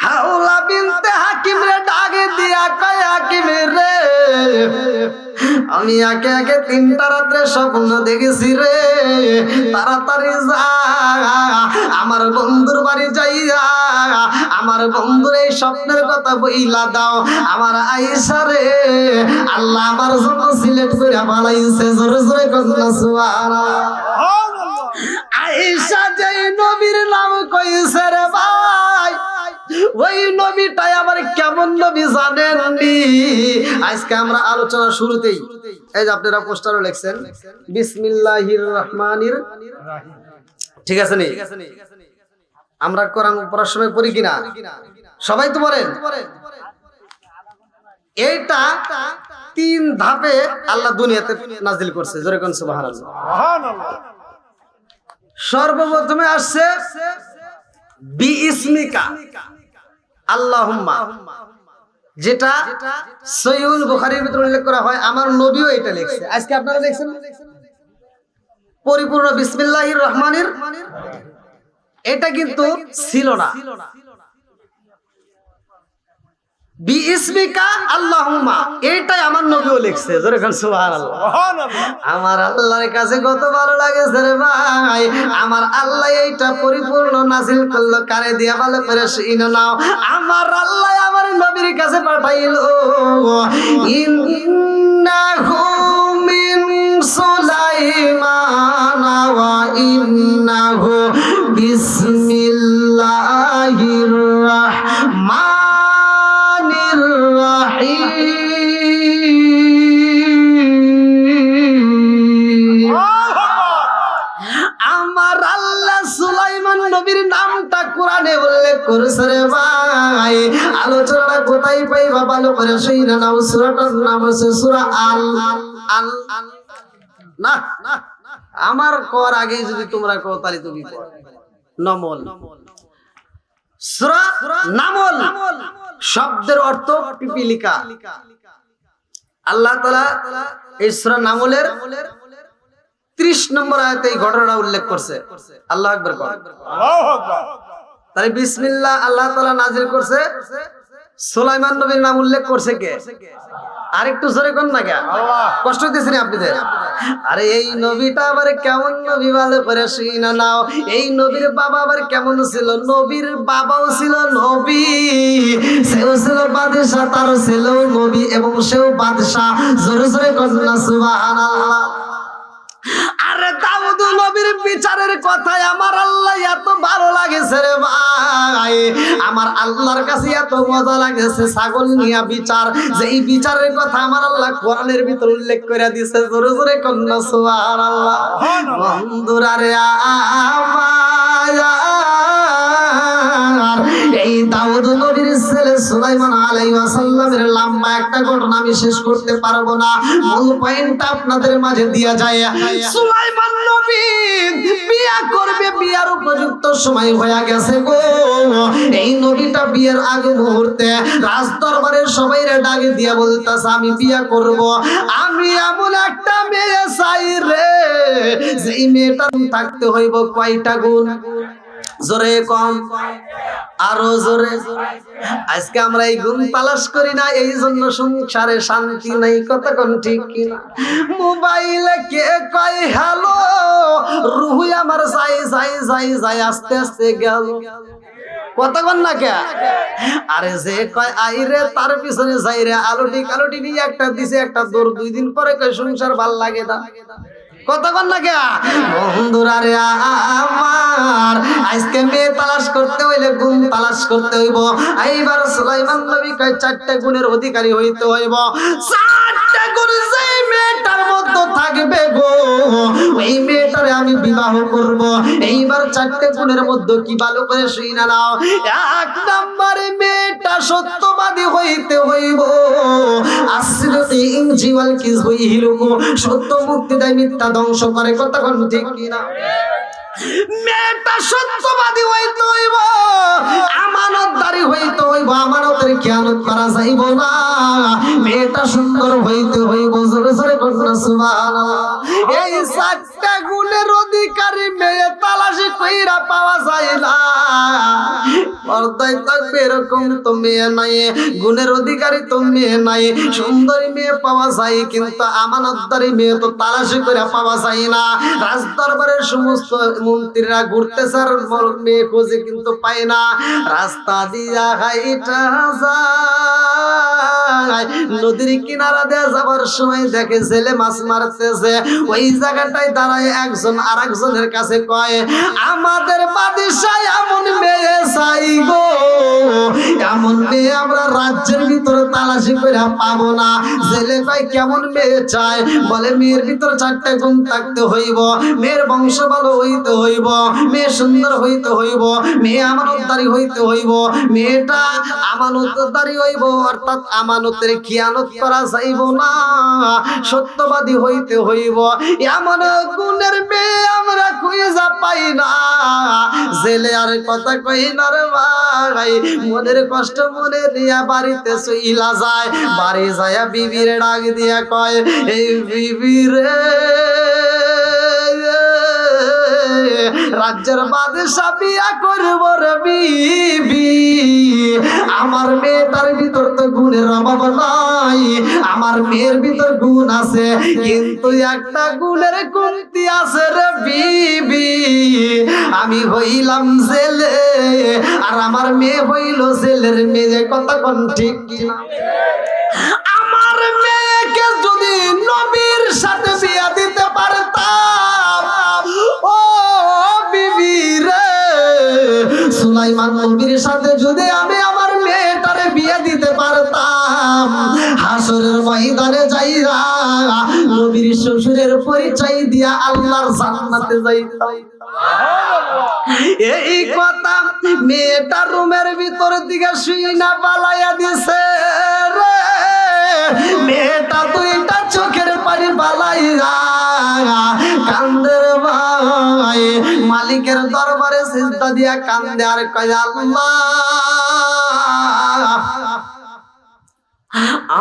হাওলা বিনতে হাকিম রে ডাকে দিয়া কয় হাকিম রে আমি একে একে 3টা রাত্রে স্বপ্ন দেখেছি রে, তাড়াতাড়ি যা আমার বন্ধুর বাড়ি যাইয়া আমার বন্ধুর এই স্বপ্নের কথা বইলা দাও। আমার আয়েশা রে, আল্লাহ আমার জন্য সিলেক্ট করে বানাইছে। জোরে জোরে কন্যা সুবহানাল্লাহ। আয়েশা যেই নবীর নাম কইছে রে ভাই, ওই নবীটাই আবার কেমন নবী জানেননি? আজকে আমরা আলোচনা শুরুতেই এই যে আপনারা পোস্টারও লিখছেন বিসমিল্লাহির রহমানির রহিম, ঠিক আছে নি? আমরা কোরআন পড়ার সময় পড়ি কিনা? সবাই তো পড়েন। এইটা 3 ধাপে আল্লাহ দুনিয়াতে নাজিল করছে। জোরে কোন সুবহানাল্লাহ। সর্বপ্রথমে আসছে বিইসমিকা আল্লাহুম্মা, যেটা সহিহুল বুখারীর ভিতরে উল্লেখ করা হয়। আমার নবীও এটা লিখছে। আজকে আপনারা দেখছেন পরিপূর্ণ বিসমিল্লাহির রহমানির, এটা কিন্তু ছিল না। বিইসমিকা আল্লাহুম্মা, এটাই আমার নবীও লিখছে। জোরে কোন সুবহানাল্লাহ। আমার আল্লাহর কাছে কত ভালো লাগেছে রে ভাই, আমার আল্লাহ এইটা পরিপূর্ণ নাজিল করলো। কারে দিয়া ভালো করে শুনে নাও। আমার আল্লাহ আমার নবীর কাছে পাঠাইলো ইন্নাহু মিন সুলাইমান ওয়া ইন্নাহু বিসমিল্লাহির রাহমানির রাহিম। আমার আল্লাহ সুলাইমান নবীর নামটা কোরআনে উল্লেখ করেছে রে ভাই। আলোচনা কোথায় পাইবা ভালো করে শুনে নাও। সূরাটার নাম হচ্ছে সূরা আল আল না, আমার কর আগে যদি তোমরা কও তাহলে তো বিপদ। নমল, সূরা নামল শব্দের অর্থ পিপিলিকা। আল্লাহ তাআলা এই সূরা নামলের 30 নম্বর আয়াতে এই ঘটনাটা উল্লেখ করছে। আল্লাহু আকবার কর। আল্লাহু আকবার। তাহলে বিসমিল্লাহ আল্লাহ তাআলা নাজিল করছে, সুলাইমান নবীর নাম উল্লেখ করছে কে? আরেকটু জোরে কোন না কে? আল্লাহ। কষ্ট হইতেছেন আপনাদের? আরে এই নবীটা আবার কেমন নবী ভালো করে শুনে নাও। এই নবীর বাবা আবার কেমন ছিল? নবীর বাবাও ছিল নবী, সেও ছিল বাদশা, তারও ছিল নবী এবং সেও বাদশা। জোরে জোরে কোন না সুবহানাল্লাহ। আরে দাউদ নবীর বিচারের কথায় আমার আল্লাহ এত ভালো লাগেছে রে ভাই, আমার আল্লাহর কাছে এত মজা লাগেছে। ছাগল নিয়া বিচার, যে এই বিচারের কথা আমার আল্লাহ কোরআনের ভিতর উল্লেখ করে দিয়েছে। জোরে জোরে কন্যা সুবহানাল্লাহ। বন্ধুরা রে আমার, এই দাউদ নবীর ছেলে সুলাইমান আলাইহিস সালামের লম্বা একটা ঘটনা আমি শেষ করতে পারবো না, মূল পয়েন্টটা আপনাদের মাঝে দিয়া যায়। সুলাইমান নবী বিয়া করবে, বিয়ার উপযুক্ত সময় হয়ে গেছে গো। এই নবীটা বিয়ের আগে মুহূর্তে রাজ দরবারের সবাইরে ডাকে দিয়া বলতাছে আমি বিয়া করব, আমি এমন একটা মেয়ে চাই রে, যেই মেয়েটা থাকতে হইব কয়টা গুণ? জোরে কম, আরো জোরে। আজকে আমরা এই গুণ তালাশ করি না, এই জন্য সংসারে শান্তি নাই। কথা কোন ঠিক কিনা? মোবাইলে কে কয় হ্যালো, রুহু আমার যাই যাই যাই যাই আস্তে আস্তে গেল। কথা কোন না কে? আরে যে কয় আই রে, তার পিছনে যাই রে। আলোটি কালোটি নিয়ে একটা দিছে, একটা দৌড়। 2 দিন পরে কয় সংসার ভাল লাগে না। কথা কোন না কে? বন্ধুরা রে আমার, আজকে মেয়ে তালাশ করতে হইলে গুণ তালাশ করতে হইব। এইবার সুলাইমান নবী কয় 4টা গুণের অধিকারী হইতে হইব। 4টা গুণ যেই মেয়েটার মধ্যে থাকবে গো, ওই মেয়েটারে আমি বিবাহ করব। এইবার 4টে গুণের মধ্যে কি ভালো করে শুইনা নাও। 1 নম্বরে মেয়েটা সত্যবাদী হইতে হইব। আসরিকি ইনজিওয়াল কিজবইহিলুকু, সত্য মুক্তি দেয়, মিথ্যা ধ্বংস করে। কথা কোন ঠিক কিনা? মেয়েটা সত্যবাদী হইতে হইব, আমানতদারি হইতে হইব, আমানতের খেয়ানত করা যাইব না। মেয়েটা সুন্দর হইতে হইব। জোরে জোরে বলুন সুবহানাল্লাহ। এই একটা গুণের অধিকারী মেয়ে তালাশি কইরা পাওয়া যায় না। পর্দায় থাকবে এরকম তো মেয়ে নাই, গুণের অধিকারী তো মেয়ে নাই। সুন্দরী মেয়ে পাওয়া যায় কিন্তু আমানতদারি মেয়ে তো তালাশি করে পাওয়া যায় না। রাজদরবারের সমস্ত মন্ত্রীরা ঘুরতেছে আর মেয়ে খোঁজে কিন্তু পায় না। রাস্তা দিয়া হাইটা যায়, নদীর কিনারা দিয়ে যাবার সময় দেখে ছেলে মাছ মারতেছে। ওই জায়গাটায় দাঁড়ায় একজন আর একজনের কাছে কয়, আমাদের বাদশাহ এমন মেয়ে চাই গো, এমন মেয়ে আমরা রাজ্যের ভিতরে তালাশি করে পাবো না। ছেলে কয় কেমন মেয়ে চায়? বলে মেয়ের ভিতরে 4টা গুণ থাকতে হইব, মেয়ের বংশ ভালো হইতে হইব, মেয়ে সুন্দর হইতে হইব, মেয়ে আমানতদারি হইতে হইব, মেয়েটা আমানতদারি হইব অর্থাৎ আমানতের খিয়ানত করা যাইব না, সত্যবাদী হইতে হইব। এমন গুণের মেয়ে আমরা খুঁজে পাই না। ছেলে আর কথা কই না রে ভাই, মনের কষ্ট মনে নিয়ে বাড়িতে চইলা যায়। বাড়ি যায় বিবির ডাক দিয়া কয়, এই বিবিরে রাজ্যের বাদশা বিয়া করব রে বিবি, আমার মেয়েটার ভিতর তো গুণের অভাব নাই, আমার মেয়ের ভিতর গুণ আছে কিন্তু একটা গুণের কমতি আছে রে বিবি। আমি হইলাম ছেলে আর আমার মেয়ে হইল ছেলের মেয়ে, কথা কোন ঠিক কিনা? আমার মেয়েকে যদি নবীর সাথে বিয়া দিতে পারতাম, ও বিবি রে, সুলাইমান নবীর সাথে যদি আমি আমার মেয়েটারে বিয়ে দিতে পারতাম, হাসরের ময়দানে যাইরা নবীর শ্বশুরের পরিচয় দিয়া আল্লাহর জান্নাতে যাইতাম। এই কথা মেয়েটা রুমের ভিতর দিকে শুই না বালাইয়া দিছে রে। মেয়েটা 2টা চোখের পানি বালাইয়া কান্দের ভাই, মালিকের দরবারে সিজদা দিয়া কান্দে আর কয়, আল্লাহ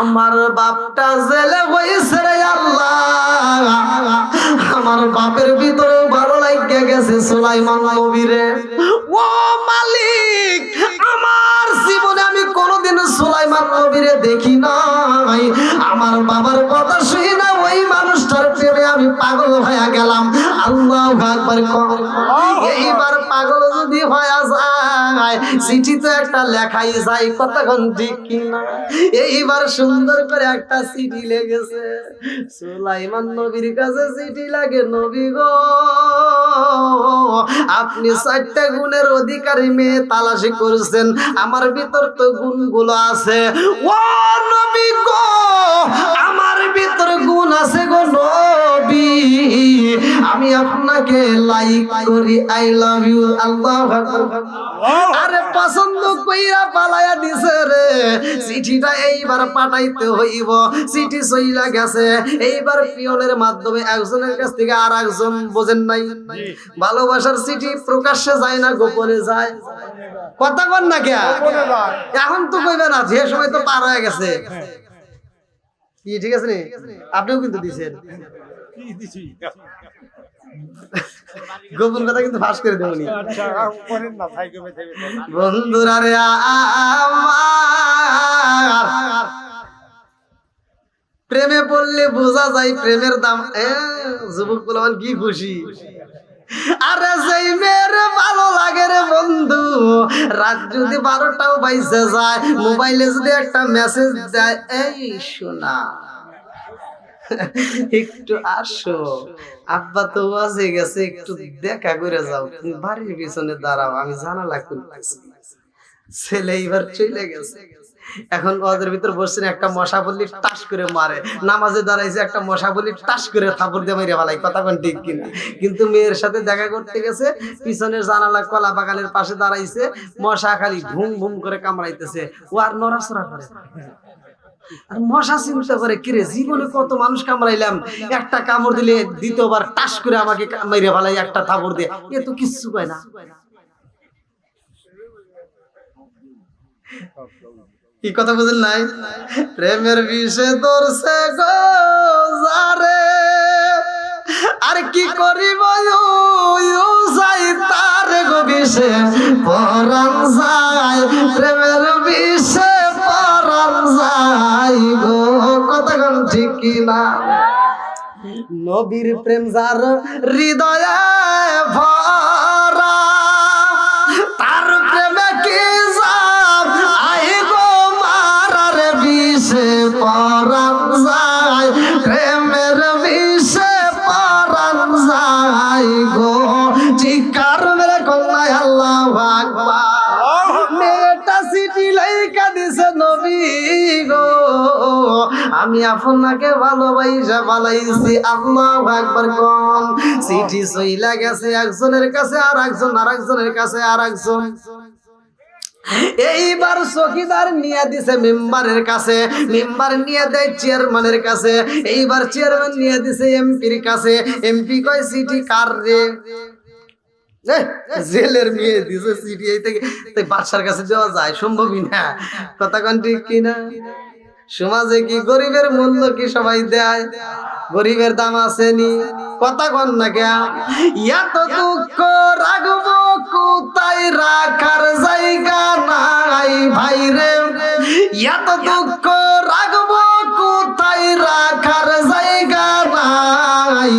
আমার বাপটা জেলে হইছে রে আল্লাহ, আমার বাপের ভিতরে ভালো লাগে গেছে সুলাইমান নবীরে। ও মালিক, আমার জীবনে আমি কোনোদিন সুলাইমান নবীরে দেখি নাই। আমার বাবার কথা শুই না ওই মানুষটার প্রেমে আমি পাগল হয়ে গেলাম। আল্লাহু আকবার। এইবার পাগল যদি হয়ে যায়, চিঠি তো একটা লেখাই যায়, কতক্ষণ ঠিক কিনা? এইবার সুন্দর করে একটা চিঠি লেগেছে সুলাইমান নবীর কাছে। চিঠি লাগে, নবী গো আপনি 4টা গুণের অধিকারী মেয়ে তালাশি করেছেন, আমার ভিতর তো গুণগুলো আছে। ও নবী গো আমার ভিতর গুণ আছে গো নবী, আমি আপনাকে লাইক করি, আই লাভ ইউ। আল্লাহু আকবার। আরে পছন্দ কইরা পালায়া দিছে রে। চিঠিটা এইবার পাঠাইতে হইব। চিঠি চইলা গেছে, এইবার পিয়নের মাধ্যমে একজনের কাছ থেকে আর একজন, বোঝেন নাই? ভালোবাসার চিঠি প্রকাশ্যে যায় না, গোপনে যায়। কথা কন না কে? এখন তো কইবে না, যে সময় তো পার হয়ে গেছে। কি ঠিক আছে নি? আপনিও কিন্তু দিছেন গোপন কথা কিন্তু ফাঁস করে দেবনি। বন্ধুরা রে আমার, প্রেমে পড়লে বোঝা যায় প্রেমের দাম। যুবক বলবেন কি খুশি। আরে যেই মেয়ের ভালো লাগে রে বন্ধু, রাত যদি 12টাও বাইজে যায়, মোবাইলে যদি একটা মেসেজ দেয়, এই শোনা একটু আসো, আব্বা তো বাজে গেছে, একটু দেখা করে যাও, তুমি বাড়ির পিছনে দাঁড়াও, আমি জানালা খুলতেছি। ছেলে এইবার চলে গেছে। এখন ওদের ভিতর বসছেন, একটা মশা বললি টাস করে মারে, নামাজে দাঁড়াইছে, একটা মশা বললি টাস করে থাপড় দিয়ে মেরে ফেলাই, কথা কোন ঠিক কিনা? কিন্তু মেয়ের সাথে দেখা করতে গেছে, পিছনের জানালা কলা বাগানের পাশে দাঁড়াইছে, মশা খালি ঘুম ঘুম করে কামড়াইতেছে, ও আর নড়াচড়া করে। আর মশা চিন্তা করে, কিরে জীবনে কত মানুষ কামড়াইলাম, একটা কামড় দিলে দ্বিতীয়বার টাস করে আমাকে মেরে ফেলাই একটা থাপড় দিয়ে, এ তো কিচ্ছু কয় না। কি কথা বুঝেন নাই? প্রেমের বিষে ধরছে গো যারে, আর কি করিব যাই তার গো বিষে পরাণ যায় প্রেমের বিষে পরাণ যায় গো কথা কোন ঠিক কিনা নবীর প্রেম যার হৃদয়ে ভরা তার প্রেমে কি যাব আই গো মারার বিষে পরাণ যায় প্রেমের বিষে পরাণ যায় গো চিৎকার মেরে কন্যা আল্লাহু আকবার মেয়েটা সিটি লাইকা দিছে নবী গো আমি আপনাকে ভালোবাসা বালাইছি আল্লাহু আকবার কোন সিটি সইলা গেছে একজনের কাছে আর একজন আরেকজনের কাছে আরেকজন এইবার চকিদার নিয়ে দিছে মেম্বারের কাছে মেম্বার নিয়ে দেয় চেয়ারম্যানের কাছে এইবার চেয়ারম্যান নিয়ে দিছে এমপির কাছে এমপি কয় সিটি কার রে জেলের মেয়ে দিছে সিটি এই থেকে বাদশার কাছে যাওয়া যায় সম্ভবই না কথা কোন ঠিক কিনা সমাজে কি গরিবের মূল্য কি সবাই দেয় গরিবের দাম আছে নি কথা কন না কে এত দুঃখ রাখবো কোথায় রাখার জায়গা নাই ভাই রে এত দুঃখ রাখবো কোথায় রাখার জায়গা নাই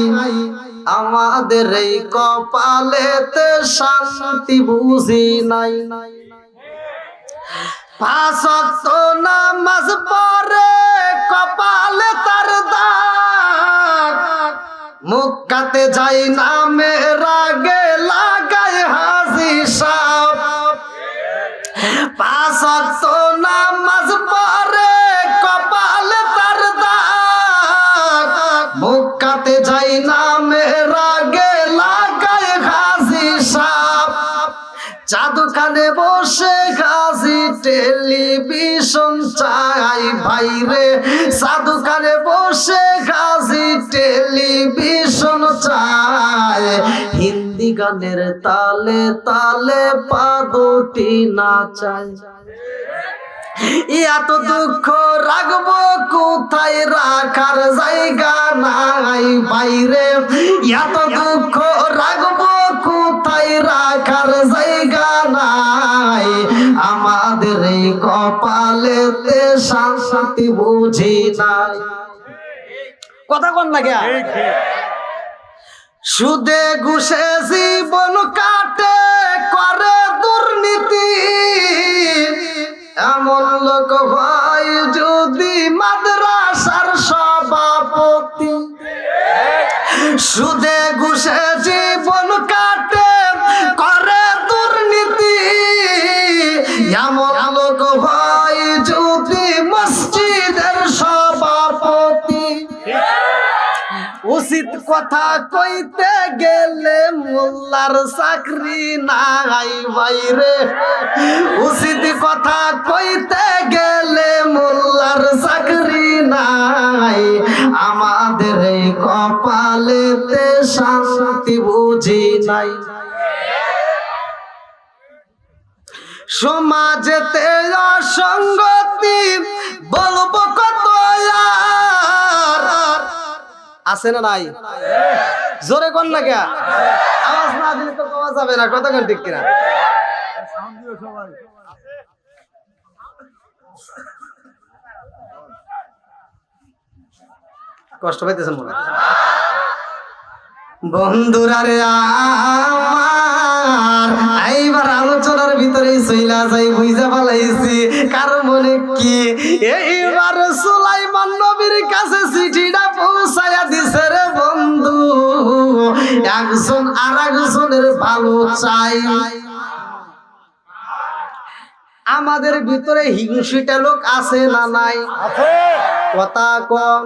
আমাদের এই কপালেতে শান্তি বুঝি নাই পাঁচ ওয়াক্ত নামাজ পড়ে কপালে তার দাগ মুক্কাতে যাই নামে রাগে লাগায় হাসি সাপ পাঁচ ওয়াক্ত নামাজ পড়ে কপালে তার দাগ মুক্কাতে যাই নামে রাগে লাগায় হাসি সাপ চাদুখানে বসে গাজি টেলিভিশন চাই ভাইরে চাদুখানে বসে গাজি টেলিভিশন চাই হিন্দি গানের তালে তালে পা দুটি নাচাই এত দুঃখ রাখবো কোথায় রাখার জায়গা নাই বাইরে এত দুঃখ রাখবো কোথায় রাখার জায়গা নাই আমাদের এই কপালেতে শান্তি বুঝি নাই কথা কোন লাগে সুদে ঘুষে জীবন কাটে করে দুর্নীতি এমন লোক ভাই যদি মাদ্রাসার সভাপতি সুদে ঘুষে জীবন কাটে করে দুর্নীতি এমন লোক ভাই যদি মসজিদের সভাপতি উচিত কথা কইতে গেলে মোল্লার চাকরি নাই বাইরে উচিত কথা কইতে গেলে মোল্লার চাকরি নাই আমাদের এই কপালেতে শান্তি বুঝি নাই সমাজেতে অসঙ্গতি বলবো কত আছে না নাই জোরে কোন না কে আওয়াজ না দিলে তো পাওয়া যাবে না কথা কোন ঠিক কিনা কষ্ট পাইতেছেন মনে বন্ধুরা রে আমার এইবার আলোচনার ভিতরে চইলা যাই বুঝা পালাইছি কারো মনে কি এইবার সুলাইমান নবীর কাছে চিঠিটা পৌঁছায়া দিছে রে বন্ধু একজন আরেকজনের ভালো চাই আমাদের ভিতরে হিংসিটা লোক আছে না নাই কথা কম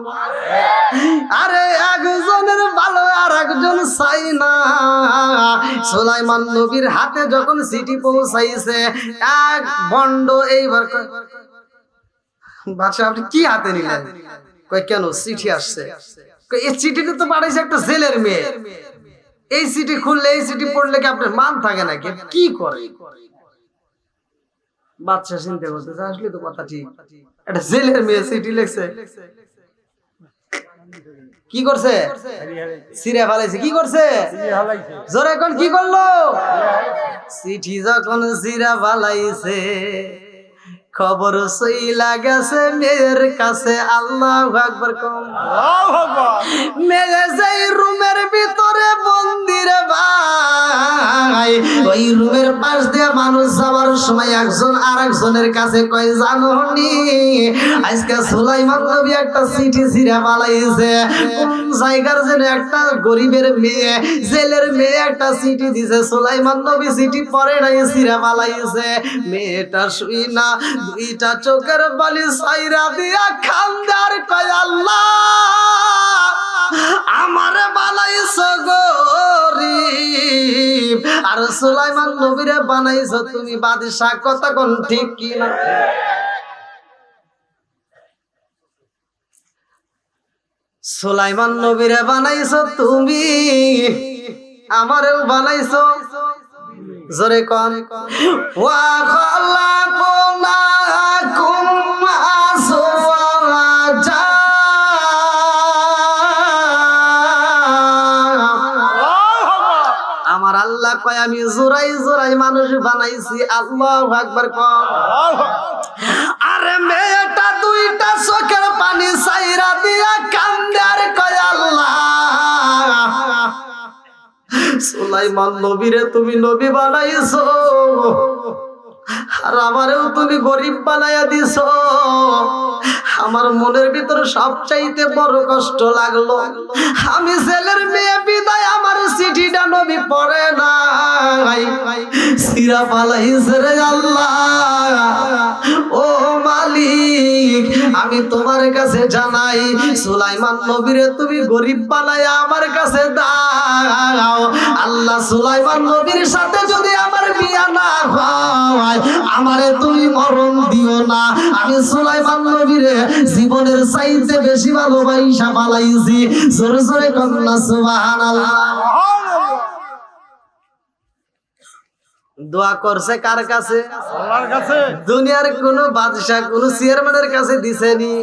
আরে একজনের ভালো আর একজন চাই না সুলাইমান নবীর হাতে যখন চিঠি পৌঁছাইছে এক বন্ড এইবার বাদশা আপনি কি হাতে নিলেন কই কেন চিঠি আসছে এই চিঠিটা তো পাঠাইছে একটা জেলের মেয়ে এই চিঠি খুললে এই চিঠি পড়লে কি আপনার মান থাকে নাকি কি করে বাদশা চিন্তা করতেছে আসলে তো কথা ঠিক একটা জেলের মেয়ে চিঠি লিখছে কি করছে? সিরে ফেলাইছে। কি করছে? জোরে কোন কি করলো? চিঠি যখন সিরা ফেলাইছে, খবর সইলা গেছে মেয়ের কাছে। আল্লাহু আকবার কম। মেয়ে যেই রুমের ভিতরে বন্দি রে ভাই, ওই রুমের পাশ দিয়ে মানুষ যাওয়ার সময় একজন আরেকজনের কাছে কয়, জানোনি আজকে সুলাইমান নবী একটা চিঠি ছিঁড়ে পালাইছে। কোন জায়গার যেন একটা গরিবের মেয়ে, জেলের মেয়ে একটা চিঠি দিছে, সুলাইমান নবী চিঠি পড়ে নাই, ছিঁড়ে পালাইছে। মেয়েটা শুই না দুইটা চোখের বালি সাইরা দিয়া খান্দার কয়, আল্লাহ আমারে বানাইছো গরিব, আর সুলাইমান নবীরে বানাইছো তুমি বাদশা। কথা কোন ঠিক কি না? সুলাইমান নবীরে বানাইছো তুমি, আমারেও বানাইছো। জোরে কোন। ওয়া খালাকুনাকুম আজওয়াজা, আমার আল্লাহ কয় আমি জোড়াই জোড়াই মানুষ বানাইছি। আল্লাহু আকবার কোন। আরে মেয়েটা দুইটা চোখের পানি সাইরা দিয়া কান্দে আর কয়, আল্লাহ সুলাইমান নবীরে তুমি নবী বানাইছো, আর আমারেও তুমি গরিব বানাইয়া দিছো। আমার মনের ভিতর সবচাইতে বড় কষ্ট লাগলো, আমি ছেলের মেয়ে বিদায় আমার চিঠিটা নবী পড়ে নাই, সিরা পালাইছে রে আল্লাহ। ও মালিক, আমি তোমার কাছে জানাই সুলাইমান নবীরে তুমি গরিব বানাইয়া আমার কাছে দাও। আল্লাহ সুলাইমান নবীর সাথে যদি আমার বিয়া না হয়, আমারে তুমি মরণ দিও না। আমি সুলাইমান নবীরে জীবনের চাইতে বেশি ভালোবাসা পালাইছি। জোরে জোরে কন্যা সুবহানাল্লাহ। দোয়া করছে কার কাছে? আল্লাহর কাছে। দুনিয়ার কোন বাদশা কোন চেয়ারম্যানের কাছে দিছেনি?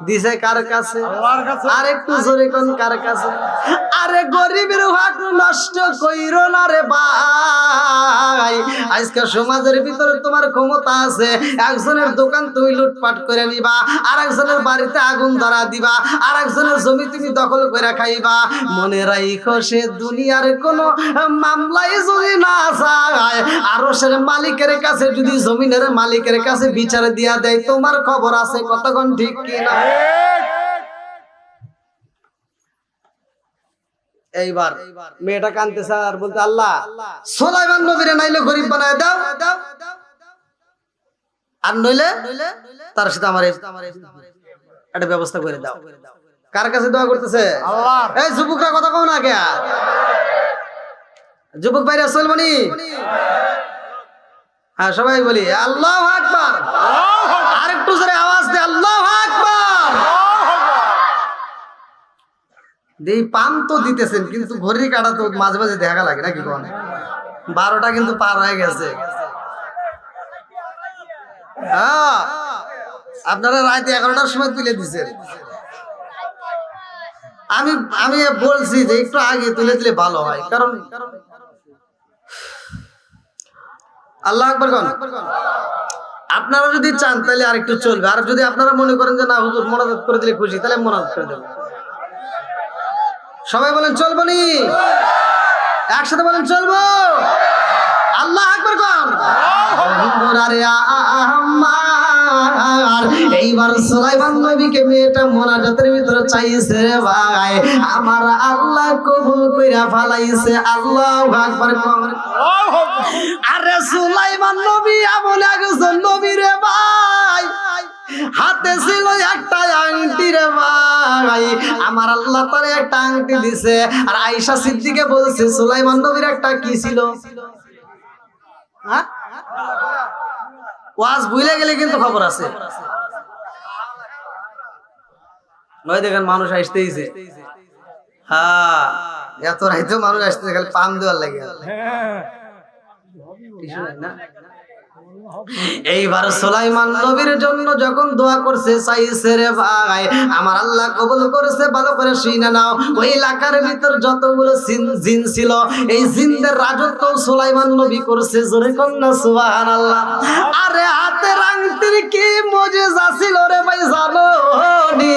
দিছে কার কাছে? আল্লাহর কাছে। আর একটু জোরে কোন কার কাছে? আরে গরিবের হক নষ্ট কইরো না রে ভাই। আজকে সমাজের ভিতরে তোমার ক্ষমতা আছে, একজনের দোকান তুমি লুটপাট করে নিবা, আর একজনের বাড়িতে আগুন ধরা দিবা, আর একজনের জমি তুমি দখল করে খাইবা। মনে রাখো সে দুনিয়ার কোন মামলাই যদি না যায়, আরশের মালিকের কাছে যদি জমিনের মালিকের কাছে বিচার দিয়া দেয়, তোমার খবর আছে। কতক্ষণ ঠিক কিনা? এইবার মেয়েটা কাঁদতেছে আর বলতে, আল্লাহ সুলাইমান নবীরে নাইলে গরিব বানায় দাও, আর নইলে তার সাথে আমার একটা ব্যবস্থা করে দাও। কার কাছে দোয়া করতেছে? আল্লাহর। এই যুবকরা কথা কও না কে? যুবক ভাইরা চলবনি? হ্যাঁ সবাই বলি আল্লাহু আকবার। আর একটু জোরে আওয়াজ দে, আল্লাহু আকবার। দেই পান তো দিতেছেন, কিন্তু ঘড়ি কাটা তো মাঝে মাঝে দেখা লাগে নাকি? কোন 12টা কিন্তু পার হয়ে গেছে। হ্যাঁ আপনারা রাতে 11টার সময় তুলে দিছেন। আমি বলছি যে একটু আগে তুলে দিলে ভালো হয়, কারণ আল্লাহু আকবার কোন। আপনারা যদি চান তাহলে আরেকটু চলবে, আর যদি আপনারা মনে করেন যে না হুজুর মোনাজাত করে দিলে খুশি, তাহলে মোনাজাত করে দেবেন। সবাই বলেন চলবো নি? একসাথে বলেন চলবো। আল্লাহু আকবার কোন। এইবার সুলাইমান নবীকে মেয়েটা মোনাজাতের ভিতরে চাইছে রে ভাই, আমার আল্লাহ কবুল কইরা ফলাইছে। আল্লাহু আকবার কোন। আরে সুলাইমান নবী এমন একজন নবী রে ভাই, হাতে ছিল একটা আংটি রে ভাই, আমার আল্লাহ তারে একটা আংটি দিছে। আর আয়েশা সিদ্দিকে বলছে সুলাইমান নবীর একটা কি ছিল? হ্যাঁ ওয়াজ ভুলে গেলে কিন্তু খবর আছে। নয় দেখেন মানুষ আসতেইছে। হ্যাঁ এত রাইতে মানুষ আসতেছে, খালি পান দেওয়ার লাগে। এইবার সুলাইমান নবীর জন্য যখন দোয়া করছে চাইছে রে ভাই, আমার আল্লাহ কবুল করেছে। ভালো করে শুনে নাও, ওই এলাকার ভিতর যতগুলো জিন ছিল, এই জিনদের রাজত্ব সুলাইমান নবী করছে। জোরে কন্যা সুবহানাল্লাহ। আরে হাতের আংটির কি মুজিজা ছিল রে ভাই জানো নি?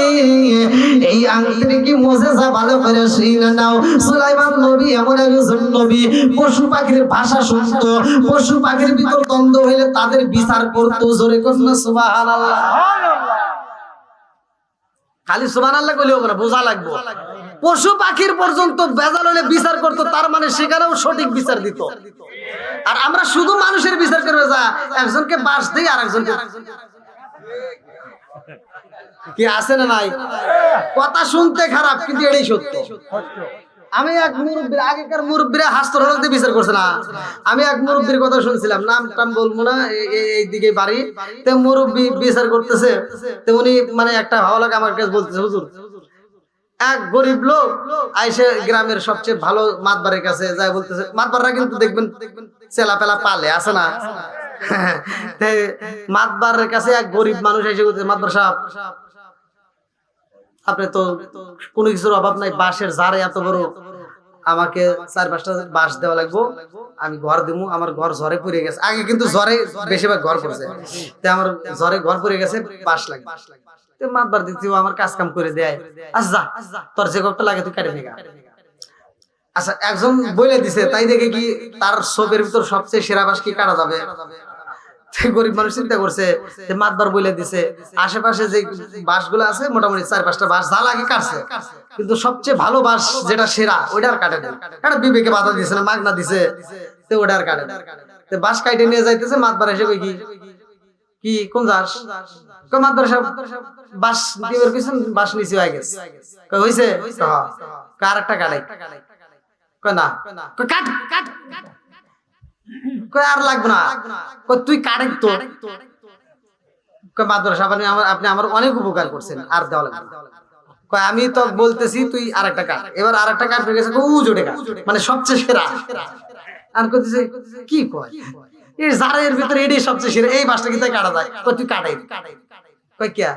এই আংটির কি মুজিজা ভালো করে শুনে নাও। সুলাইমান নবী এমন একজন নবী, পশু পাখির ভাষা শুনতো, পশু পাখির ভিতর দ্বন্দ্ব হইলে তাদের বিচার করতো। জোরে কন্যা সুবহানাল্লাহ। খালি সুবহানাল্লাহ কইলে হবে না, বোঝা লাগবে। পশু পাখির পর্যন্ত বেজাল হলে বিচার করতো, তার মানে সেখানেও সঠিক বিচার দিত। আর আমরা শুধু মানুষের বিচার করবে, যা একজনকে বাস দেই আর একজনকে কি আছে না নাই। কথা শুনতে খারাপ, কিন্তু এটাই সত্য। আমি এক মুরব্বীর, আগেকার মুরব্বীরা হাস্তর হলতে বিচার করছে না। আমি এক মুরব্বীর কথা শুনছিলাম, নাম টাম বলবো না, এই দিকে বাড়ি। তো মুরব্বী বিচার করতেছে, তো উনি মানে একটা ভালো লাগে আমার কাছে বলতেছে, হুজুর এক গরিব লোক আইসে গ্রামের সবচেয়ে ভালো মাতবারের কাছে যায়, বলতেছে মাতবাররা কিন্তু দেখবেন চেলা পেলা পালে আছে না। মাতবারের কাছে এক গরিব মানুষ এসে বলতেছে, মাতবার সাহেব আপনি তো কোনো কিছুর অভাব নাই, বাঁশের ঝাড়ে এত বড়, আমাকে 4-5টা বাঁশ দেওয়া লাগবো, আমি ঘর দেবো। আমার ঘর ঝড়ে পড়ে গেছে, আগে কিন্তু ঝড়ে বেশিরভাগ ঘর পড়ছে, আমার ঝড়ে ঘর পড়ে গেছে, বাঁশ লাগবে। মাতবার দিতে আমার কাজ কাম করে দেয়। আচ্ছা যা, তোর যে কতটা লাগে তুই কাটে নিগা। আচ্ছা একজন বলে দিছে, তাই দেখে কি তার সবের ভিতর সবচেয়ে সেরা বাঁশ কি কাটা যাবে? গরিব মানুষ চিন্তা করছে, মাতবার বলে দিছে আশেপাশে যে বাঁশগুলো আছে মোটামুটি 4-5টা বাঁশ যা লাগে কাটছে, কিন্তু সবচেয়ে ভালো বাঁশ যেটা সেরা ওইটা আর কাটে না। এটা বিবেকে বাধা দিছে না, মাগনা দিছে, তো ওটা আর কাটে না। তো বাঁশ কাটে নিয়ে যাইতেছে, মাতবার এসে কই কি কোন বাঁশ? মাতবার সাহেব বাঁশ দিবের পিছন বাঁশ নিচে হয়ে গেছে। হইছে কার একটা কাটাই না, কাট কাট আর লাগবে না, তুই কাটেন তো। মাদ্রাসা সাহেব আপনি আমার অনেক উপকার করছেন, আর দেওয়া লাগবে। আমি তো বলতেছি তুই আরেকটা কাট। এবার আরেকটা কাট হয়ে গেছে, জোটে কাট, মানে সবচেয়ে সেরা। আর কইতেছে কি কয়, এই জারের ভিতরে এটাই সবচেয়ে সেরা, এই বাসটা কি তাই কাটা যায়? তুই কাটাই কয় কিয়া,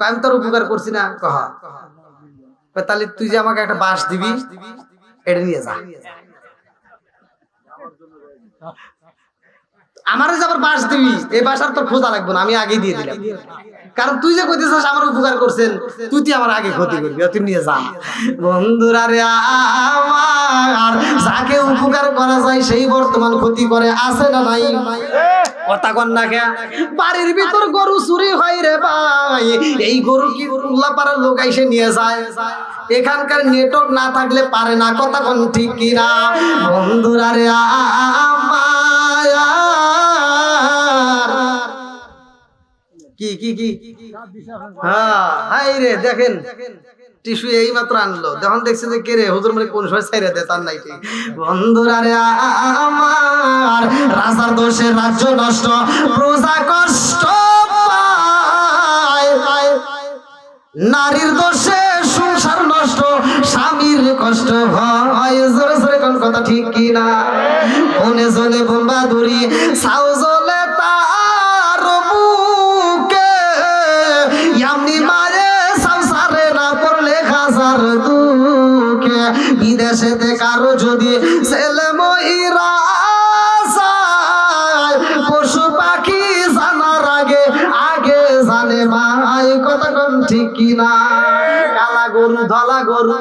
আমি তোর উপকার করছি না। কহ তাহলে তুই যে আমাকে একটা বাঁশ দিবি, এটা নিয়ে যা। আমারে যে আবার বাঁশ দিবি, এই বাঁশ আর তোর খোঁজা লাগবে না, আমি আগে দিয়ে দিলাম। কারণ তুই যে কইতেছিস আমার উপকার করছেন, তুই আমার আগে ক্ষতি করবি, তুই নিয়ে যা। বন্ধুরা রে আমার, যাকে উপকার করা যায় সেই বর্তমান ক্ষতি করে, আছে না নাই? কথা কন না কে? বাড়ির ভিতর গরু চুরি হয় রে ভাই, এই গরু কি উল্লাপাড়ার লোক এসে নিয়ে যায়, এখানকার নেটওয়ার্ক না থাকলে পারে না। কথা কন ঠিক কিনা? বন্ধুরা রে কি কি কি হাই রে, দেখেন টিস্যু এই মাত্র আনলো, যখন দেখছে যে কে রে হুজুর মানে কোন সময় ছাইরা দেয় তার নাই। ঠিক বন্ধুরা রে আমার, রাজার দোষে রাজ্য নষ্ট, প্রজা কষ্ট পায়, নারীর দোষে সংসার নষ্ট, স্বামীর কষ্ট হয়। জোরে জোরে কোন কথা ঠিক কিনা? মনে জলে বোম্বা দড়ি সাউ জলে তার বুকে, এমনি মারে সংসারে না পড়লে হাজার দুঃখে। বিদেশেতে কারো যদি ছেলে মহিরা যায়, পশু পাখি জানার আগে আগে জানে মাই। কথা কম ঠিক কিনা? কালা গরু ধলা গরু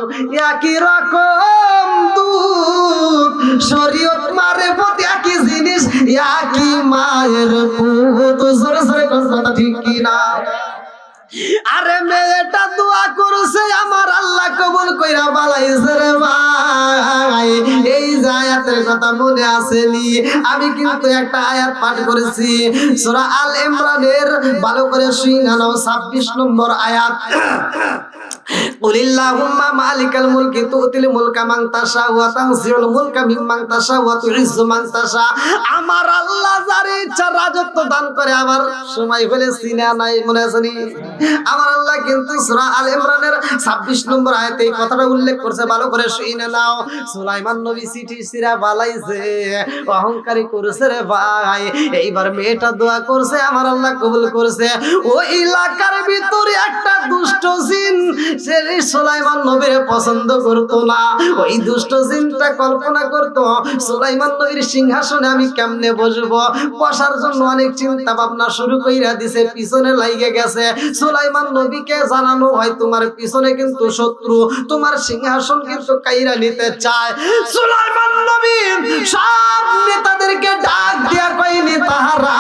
একই রকম দুধ, শরীয়ত মারে প্রতি একই জিনিস, একই মায়ের পুত। জোরে জোরে কথা ঠিক কিনা? আরে মেয়েটা দোয়া করছে, আমার আল্লাহ কবুল কইরা বালাইছে রে ভাই। এই যে আয়াতের কথা মনে আসেনি? আমি কিন্তু একটা আয়াত পাঠ করেছি সূরা আল ইমরানের, ভালো করে শুনে নাও, 26 নম্বর আয়াত। কুলিল্লাহুম্মা মালিকাল মুলকি তুতিল মুলকা মান তাশা ওয়া তানজিউল মুলকা মিম্মান তাশা ওয়া তুইজ্জু মান তাশা। আমার আল্লাহ যার ইচ্ছা রাজত্ব দান করে। আবার সময় হলে সিনা নাই মনে আছে নি? আমার আল্লাহ কিন্তু সূরা আল ইমরানের 26 নম্বর আয়াতে এই কথাটা উল্লেখ করছে, ভালো করে শুনে নাও। সুলাইমান নবী চিঠি সিরা বালাইছে, অহংকারী করেছে রে ভাই। এইবার মেয়েটা দোয়া করছে, আমার আল্লাহ কবুল করেছে। ওই এলাকার ভিতরে একটা দুষ্ট জিন, সে সুলাইমান নবীর পছন্দ করতো না। ওই দুষ্ট জিনটা কল্পনা করতো সুলাইমান নবীর সিংহাসনে আমি কেমনে বসবো। বসার জন্য অনেক চিন্তা ভাবনা শুরু কইরা দিছে, পিছনে লাইগে গেছে। সুলাইমান নবীকে জানানো হয় তোমার পিছনে কিন্তু শত্রু, তোমার সিংহাসন কিন্তু কাইরা নিতে চায়। সুলাইমান নবী সব নেতাদেরকে ডাক দিয়া কইনি, তাহারা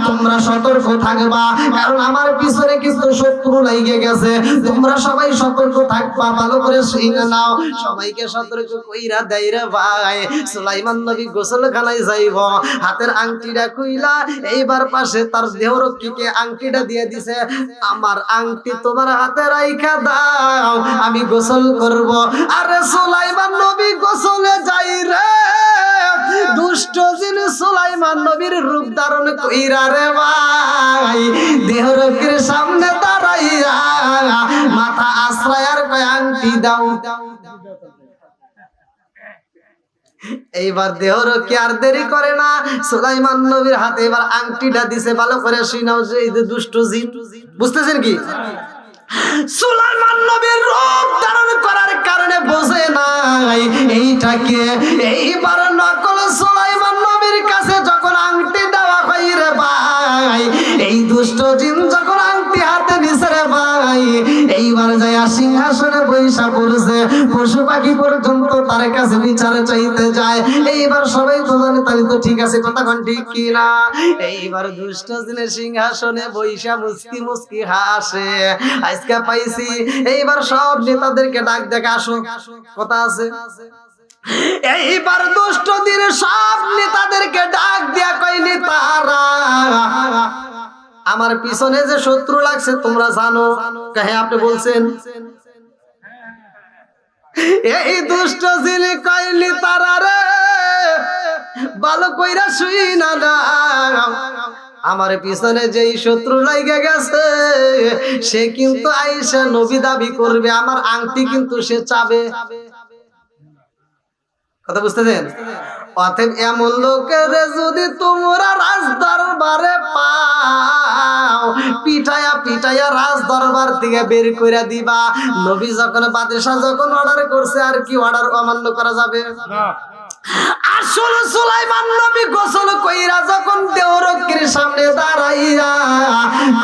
তোমরা সতর্ক থাকবা, কারণ আমার পিছনে কিন্তু শত্রু লাইগে গেছে। তোমরা সবাই সতর্ক থাকবা, ভালো করে শুনে নাও। সবাইকে সতর্ক কইরা দেয় রে ভাই। সুলাইমান নবী গোসলখানায় যাইব, হাতের আংটিটা খুইলা এইবার পাশে তার দেহরক্ষীকে আংটিটা দিয়ে দিছে। আমার আংটি তোমার হাতে রাইখা দাও, আমি গোসল করব। আরে সুলাইমান নবী গোসলে যাই রে, দুষ্ট জিন সুলাইমান নবীর রূপ ধারণ কইরা রে ভাই দেহরক্ষীর সামনে দাঁড়াইয়া মাথা আশ্রয়ার কয় আংটি দাও। এইবার দেহরক্ষী আর দেরি করে না, সুলাইমান নবীর হাতে এবার আংটিটা দিছে। ভালো করে শুনাও যে এই যে দুষ্ট জিন, বুঝতেছেন কি? সুলাইমান নবীর রূপ ধারণ করার কারণে বোঝে নাই এইটাকে। এইবার নকল সুলাইমান নবীর কাছে যখন আংটি দেওয়া হয় রে ভাই, এই দুষ্ট জিন যখন আংটি হাতে নিছে রে ভাই, এইবার যায় সিংহাসনে বৈশা পড়ছে। পশু পাখি পর্যন্ত তার কাছে বিচারে চাইতে যায়। এইবার সবাই তো জানে, তাহলে তো ঠিক আছে, কথা কোন ঠিক কি না? এইবার দুষ্ট জিনের সিংহাসনে বৈশা মুস্কি মুস্কি হাসে, আজকে পাইছি। এইবার সব নেতাদেরকে ডাক দেখে, আসো, কথা আছে। এইবার দুষ্ট দিন সব নেতাদেরকে ডাক দিয়া কইনি, তারা আমার পিছনে যে শত্রু লাগছে তোমরা জানো? হ্যাঁ, আপনি বলছেন। এই দুষ্ট জিন কইলি, তারা রে ভালো কইরা শুই না আমার পিছনে যেই শত্রু লাইগে গেছে, সে কিন্তু আয়েশা নবী দাবি করবে, আমার আংটি কিন্তু সে চাবে। কথা বুঝতেছেন? অতএব এমন লোকের যদি তোমরা রাজ দরবারে পাও, পিটায়া পিটায়া রাজ দরবার থেকে বের করে দিবা। নবী যখন বাদশা যখন অর্ডার করছে, আর কি অর্ডার অমান্য করা যাবে না। আসল সুলাইমান নবী গোসল কইরা যখন দেহরক্ষীর সামনে দাঁড়াইয়া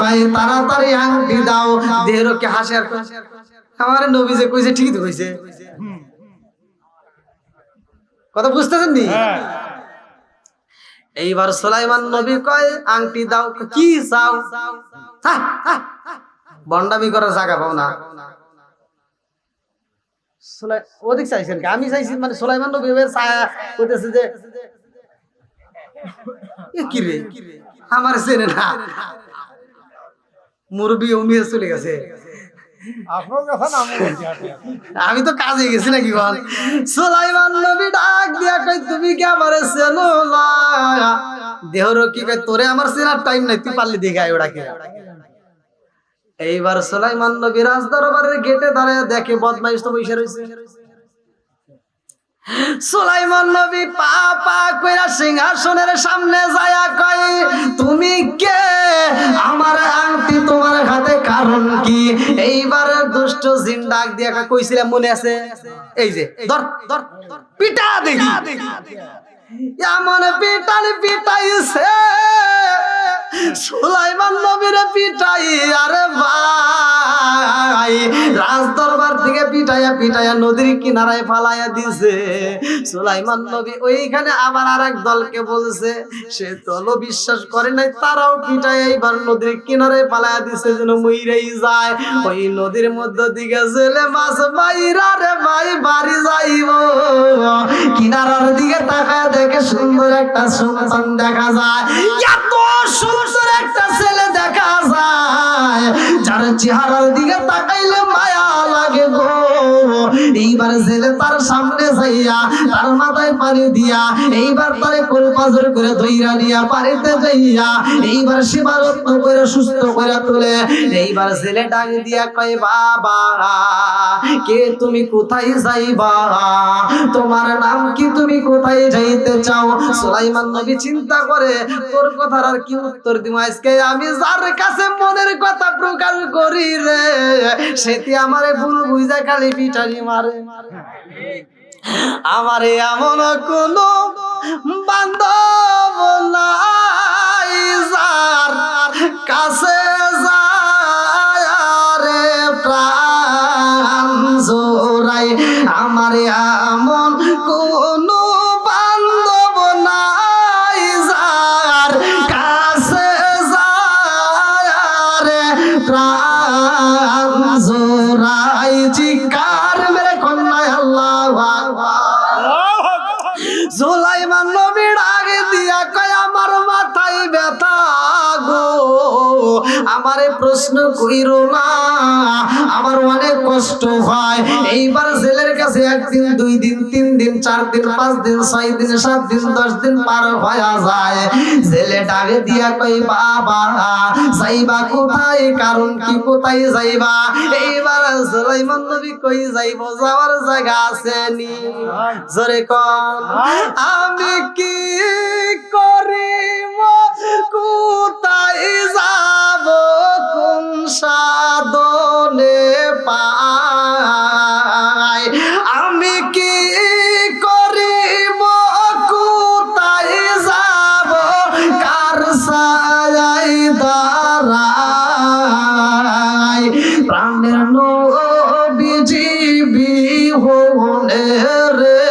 কয় তাড়াতাড়ি আংটি দাও, দেহরক্ষী হাসে আর আমার নবী যে কইছে ঠিকই তো কইছে। কথা বুঝতেছেন নি? এইবার সুলাইমান নবী কয় আংটি দাও। কি চাও? বন্ডামি করার জায়গা পাও না। ওদিক চাইছেন, আমি চাইছি মানে সুলাইমান নবী কইতেছে যে কি রে আমার চেনে না, মুরবি উমিয়ে চলে গেছে। আমি তো কাজে গেছি নাকি বল। সুলাইমান নবী ডাক দিয়া কই তুমি কি আমারে চেনো না? দেহরক্ষী কই তোরে আমার চেনার টাইম নাই, তুই পারলি দেখাই ওটাকে। এইবার সুলাইমান নবী রাজ দরবারের গেটে দাঁড়ায় দেখে বদমাইশ তো বসে রয়েছে। সুলাইমান নবী পা পা কইরা সিংহাসনের সামনে যায়া কয় তুমি কে? আমার আংটি তোমার হাতে কারণ কি? এইবার দুষ্ট জিন ডাক দিয়া কইছিলাম মনে আছে, এই যে ধর ধর পিটা দেখি। এমন পিটানি পিটাইছে সুলাইমান নবীর পিটাই, আরে ভাই রাজ দরবার থেকে পিটাইয়া পিটাইয়া নদীর কিনারায় ফালাইয়া দিছে। সুলাইমান নবী ওইখানে আবার আরেক দলকে বলছে, সে দলও বিশ্বাস করে নাই, তারাও পিটাইয়া এইবার নদীর কিনারায় ফালাইয়া দিছে যেন মইরাই যায়। ওই নদীর মধ্য দিকে ছেলে মাছ বাইরা রে ভাই বাড়ি যাইব, কিনারার দিকে তাকায় দেখে সুন্দর একটা সন্তান দেখা যায়। এত সুন্দর একটা ছেলে দেখা যায়, যার চেহারার দিকে তাকাইলে মায়া লাগে গো। এইবার জেলে তার সামনে যাইয়া তার মাথায় পানি দিয়া এইবার তারে কোল পাজর করে ধইরা নিয়া বাড়িতে যাইয়া এইবার সেবা যত্ন করে সুস্থ করে তোলে। এইবার জেলে ডাক দিয়া কয় বাবা কে তুমি কোথায় যাইবা, তোমার নাম কি, তুমি কোথায় যাইতে চাও? সুলাইমান নবী চিন্তা করে তোর কথার আর কি উত্তর দিব, আজকে আমি যার কাছে মনের কথা প্রকাশ করি রে সেটি আমারে ভুল বুঝা খালি পিটারি মারে। আমারে এমন কোন বান্ধব নাই যার কাছে যায় রে প্রাণ জোড়াই। আমারে এমন কোন বান্ধব নাই যার কাছে যায় রে প্রাণ জোড়াই। চিৎকার মেরে কন্যায় আল্লাহু আকবার। সুলাইমান নবী ডাক দিয়া কয় আমার মাথায় ব্যথা গো, আমারে প্রশ্ন কইরো না, আমার অনেক কষ্ট হয়। এইবার জেলের কাছে একদিন, দুই দিন, তিন দিন, 4 দিন, 5 দিন, 6 দিন, 7 দিন, 10 দিন পার হয়ে যায়। জেলে ডাকে দিয়া কই বাবা যাইবা কোথায়, কারণ কি, কোথায় যাইবা? এইবার সুলাইমান নবী কই যাইব, যাওয়ার জায়গা আছে নি? জোরে কোন আমি কি করিব, কোথায় যাব, কোন সাধনে পাই? আমি কি করিব, কোথায় যাব, কার ছায়ায় দাঁড়াই? প্রাণের নবীজি বিহনে রে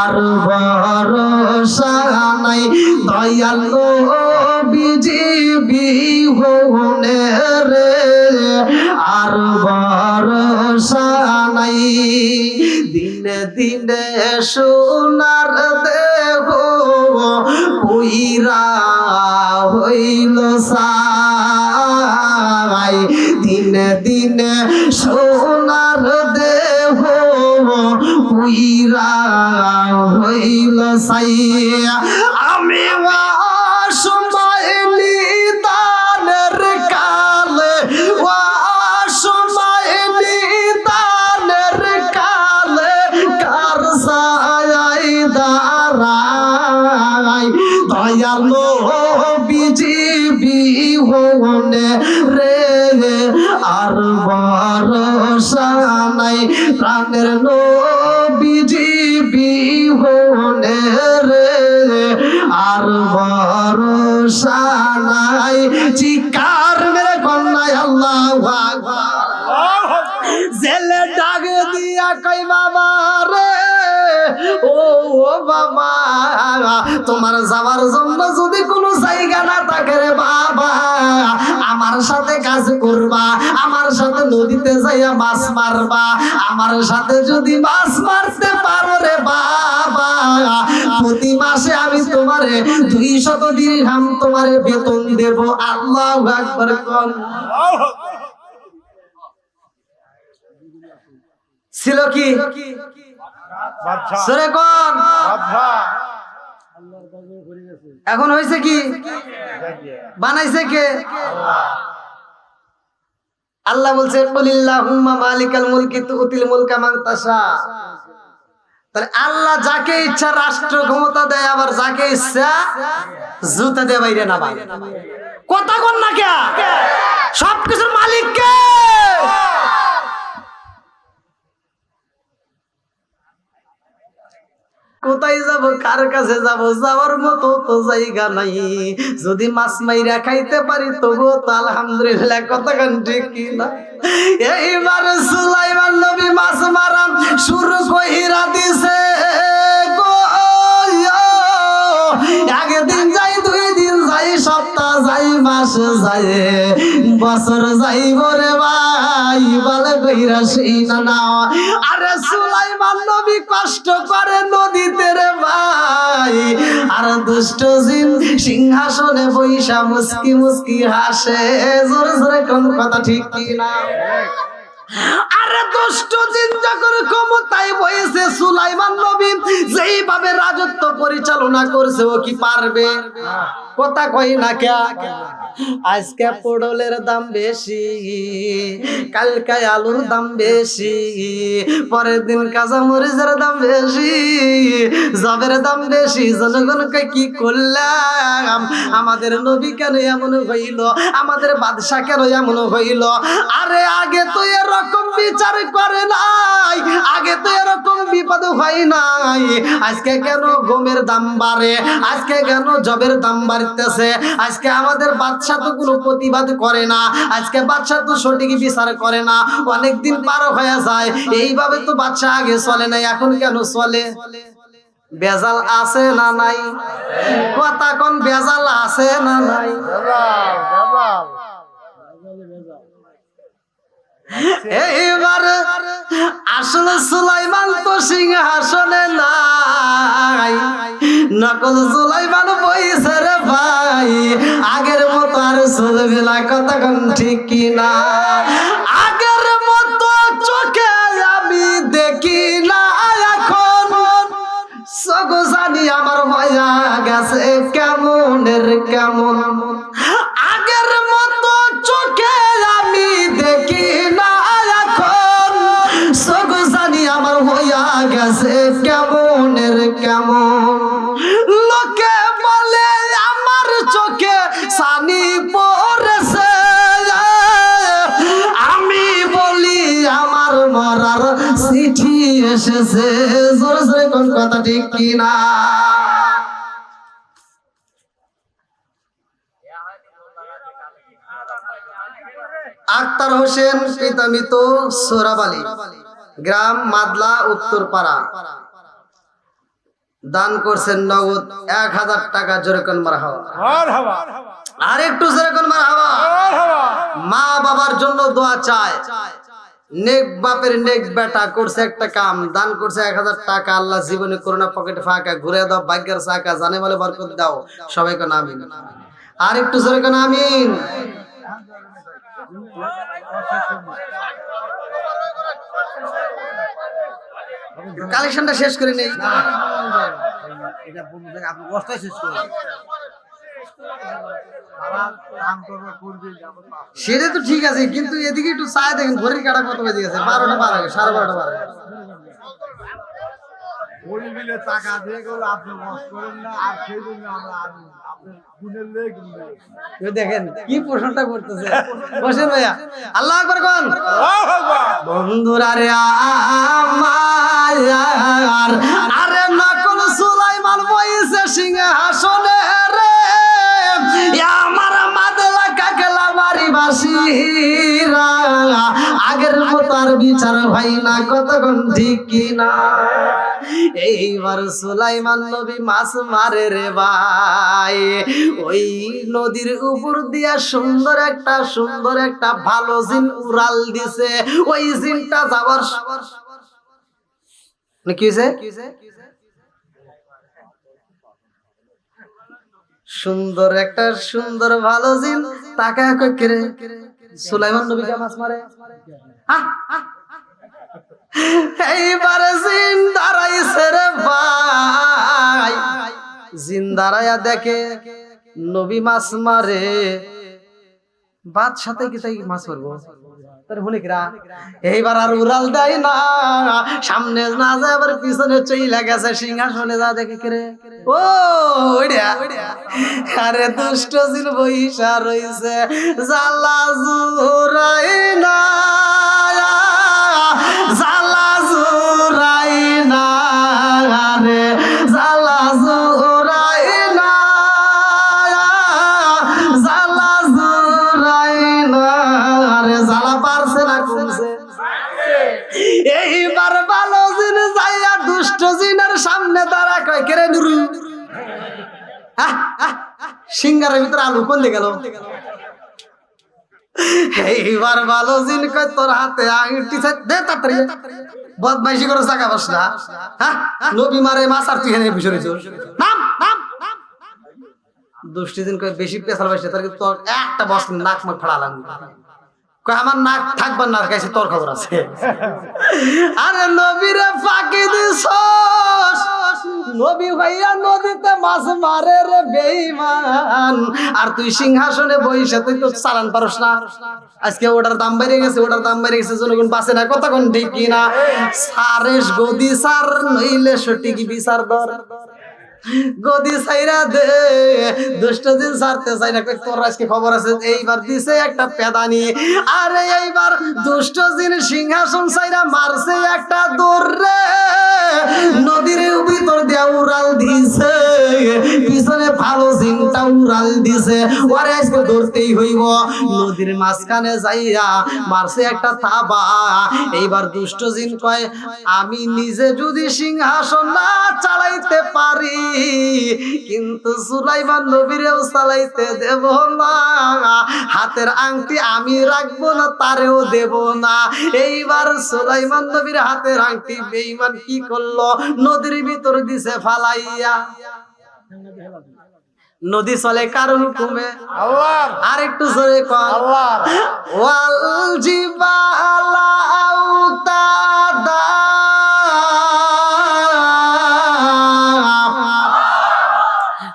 আর ভরসা নাই, দয়াল নবীজি বিহনে রে আর ভরসা নাই। দিনে দিনে সোনার দেহ পুইরা হইল সাই, দিনে দিনে সোনার দেহ পুইরা হইল সাই। আমি সময় নিদানের কালে, সময় নিদানের কালে কার ছায়ায় দাঁড়াই? দয়াল নবীজি বিহনে রে আর ভরসা নাই, প্রাণের নবীজি বিহনে রে আর ভরসা নাই। চিৎকার মেরে কন্যায় আল্লাহু আকবার। জেলে ডাক দিয়া কই বাবা রে ও বাবা, তোমার যাওয়ার জন্য যদি কোনো জায়গা না থাকে রে বাবা, আমার সাথে কাজ করবা, আমার সাথে নদীতে যাইয়া মাছ মারবা, আমার সাথে যদি মাছ মারতে পারো রে বাবা, প্রতি মাসে আমি তোমারে 200 দিরহাম তোমারে বেতন দেব। আল্লাহু আকবার। কোন ছিল কি সরে কোন এখন হয়েছে কি, বানাইছে কে? আল্লাহ বলছে কুলিল্লাহুম্মা মালিকাল মুলকি তুতিল মুলকা মান তাশা। তাহলে আল্লাহ যাকে ইচ্ছা রাষ্ট্র ক্ষমতা দেয়, আবার যাকে ইচ্ছা জুতা দিয়ে বাইরে না বাইরে। কথা কোন না কে? সবকিছুর মালিক কে? কোথায় যাব, কার কাছে যাব, যাওয়ার মতো তো জায়গা নাই। যদি মাছ মাইরা খাইতে পারি তবুও তো আলহামদুলিল্লাহ। কতক্ষণ ঠিক কিনা? এইবার সুলাইমান নবী মাছ মারা শুরু কইরা দিছে গো। একদিন যাই, 2 দিন যাই, সপ্তাহ যাই, মাস যাই, বছর যাইব রে ভাই, বলে কইরা সেই না। আরে সুলাইমান নবী কষ্ট করে নদীতে রে ভাই, নাই। আর দুষ্ট জিন সিংহাসনে বইসা মুস্কি মুস্কি হাসে। জোরে জোরে কোন কথা ঠিক কি না? আরে দুষ্ট জিন যখন ক্ষমতায় বসেছে, সুলাইমান নবী যেইভাবে রাজত্ব পরিচালনা করছে, ও কি পারবে? কথা কই না কে? আজকে পটলের দাম বেশি, কালকে আলুর দাম বেশি, পরের দিন কাঁচা মরিচের দাম বেশি, জবের দাম বেশি। জনগণকে কি করলাম? আমাদের নবী কেন এমন হইল? আমাদের বাদশা কেন এমন হইল? আরে আগে তো এরকম বিচার করে নাই, আগে তো এরকম বিপদ হয় নাই। আজকে কেন গমের দাম বাড়ে? আজকে কেন জবের দাম বাড়তেছে? আজকে আমাদের বাদশা তো কোনো প্রতিবাদ করে না, আজকে বাদশা তো সঠিক বিচার করে না। অনেকদিন পার হয়ে যায়, এইভাবে তো বাদশা আগে চলে নাই, এখন কেন চলে? বেজাল আছে না নাই? কথা কোন বেজাল আছে না নাই? এইবার আসলে সুলাইমান তো সিংহাসনে নাই, নকল সুলাইমান বইছে রে ভাই। আগের মতো আর চলবে না, কথা কোন ঠিক কি না? আগের মতো চোখে আমি দেখি না এখন, সগো জানি আমার হইয়া গেছে কেমনের কেমন। আগের মতো চোখে আমি দেখি না এখন, সগো জানি আমার হইয়া গেছে কেমনের কেমন। লোকে বলে আমার চোখে সানি পড়েছে, আমি বলি আমার মরার চিঠি এসেছে। জোরে জোরে কোন কথা ঠিক কি না? আক্তার হোসেন পিতা মৃত সোরাবালি, গ্রাম মাদলা, উত্তরপাড়া, দান করছেন নগদ 1000 টাকা। জোরে কোন মারহাবা। আর একটু জোরে কোন মারহাবা। মা বাবার জন্য দোয়া চায়। নেক বাপের নেক বেটা করছে একটা কাম, দান করছে 1000 টাকা। আল্লাহ জীবনে করোনা পকেটে ফাঁকা, ঘুরে দাও ভাগ্যের চাকা, জানে বলে বরকত দাও। সবাই কোন আমিন। আর একটু জোরে কোন আমিন। কালেকশনটা শেষ করে নেই, সেটা তো ঠিক আছে, কিন্তু এদিকে একটু চায় দেখেন ঘড়ির কাটা কত বেজে গেছে। 12টা পার আগে, 12:30 পার আগে। টাকা দিয়ে আপনি করেন না, আর সেই জন্য আমরা দেখেন কি প্রশ্নটা করতেছে। বসেন ভাইয়া, আল্লাহ আকবার কোন। বন্ধুরা রে আমার, আরে নকল সুলাইমান বইছে সিংহাসনে রে, আমার মাদলা কাকেলা বাড়ি বাসীরা। আগের মতো আর বিচার ভাই না, কতক্ষণ ঠিক কি না? এইবার সুলাইমান নবী মাছ মারে রে ভাই। ওই নদীর উপর দিয়া সুন্দর একটা ভালো জিন উড়াল দিছে। ওই জিনটা যাওয়ার কি হয়েছে? সুন্দর ভালো জিন তাকে করে সুলাইমান নবীকে মাছ মারে। এইবারে জিন দাঁড়াইছে রে ভাই। জিন দাঁড়াইয়া দেখে নবী মাছ মারে, বাদশাতে কি তাই মাছ মারবো? এইবার আর উড়াল দেয় না, সামনে না যায় আবার পিছনে চইলা গেছে, সিংহাসনে যা দেখে করে ও আরে দুষ্ট জিন বইসা রইছে। জালা জুরাই না, জালা জুরাই না রে, জালা জুরাই না, জালা জুরাই না রে। জালা পারছে না কমছে। এইবার ভালো জিন যাইয়া দুষ্ট জিনের সামনে দাঁড়া কয় কেরে নুরু, সিঙ্গারের ভিতরে আলু কোন দিকে গেল? এইবার ভালো জিন কয় তোর হাতে আংটি দে তাড়াতাড়ি বদমাইশি করে টাকা পাস না হ্যাঁ নবী মারে মাছ আর তুই এখানে বসে রইছিস নাম নাম দুষ্টি দিন কয় বেশি পেছাল বাইছে তোর তোর একটা বস নাক মুখ ফাড়ালাম কয় আমার নাক থাকবার না কাছে তোর খবর আছে আরে নবীরে ফাঁকি দিছস নবী ভাইয়া নদীতে মাছ মারে রে বেঈমান আর তুই সিংহাসনে বইসা তুই তো চালান পারস না আজকে ওটার দাম বেড়ে গেছে জনগণ বাঁচে না কতক্ষণ ঠিক কিনা সারেস গদি সার নইলে সঠিক বিচার দর গদি সাইরা দে দুষ্ট দিন সারতে চাই না তোর আজকে খবর আছে এইবার দিছে একটা পেদানি আরে এইবার দুষ্ট দিন সিংহাসন সাইরা মারছে একটা দৌড় নদীর ভিতর দিয়া উড়াল দিছে পিছনে ভালো জিনটা উড়াল দিছে ওরে আজকে ধরতেই হইব নদীর মাঝখানে যাইয়া মারছে একটা থাবা এইবার দুষ্ট জিন কয় আমি নিজে যদি সিংহাসন না চালাইতে পারি কিন্তু সুলাইমান নবীরেও চালাইতে দেব না হাতের আংটি আমি রাখবো না তারেও দেব না এইবার সুলাইমান নবীর হাতের আংটি বেঈমান কি করলো নদীর ভিতর দিছে ফালাইয়া নদী চলে কার হুকুমে আল্লাহর আর একটু জোরে কর আল্লাহর ওয়াল জিবালা আউতাদা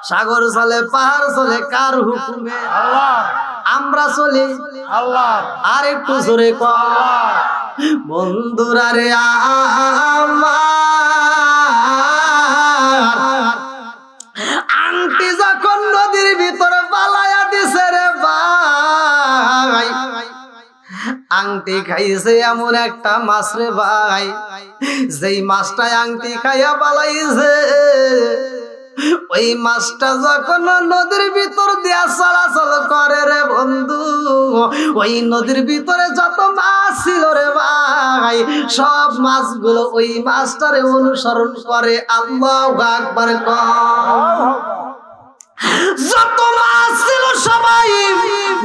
সাগর চলে পাহাড় চলে কার হুকুমে আল্লাহর আমরা চলি আল্লাহর আর একটু জোরে কর আল্লাহর বন্ধুরা রে আমার আংটি যখন নদীর ভিতরে পালায়া দিছে রে ভাই আংটি খাইছে এমন একটা মাছ রে ভাই যেই মাছটা আংটি খাইয়া পালাইছে ওই মাছটা যখন নদীর ভিতর দিয়া চলাচল করে রে বন্ধু ওই নদীর ভিতরে যত মাছ ছিল রে ভাই সব মাছগুলো ওই মাছটারে অনুসরণ করে আল্লাহু আকবার যত মাছ ছিল সবাই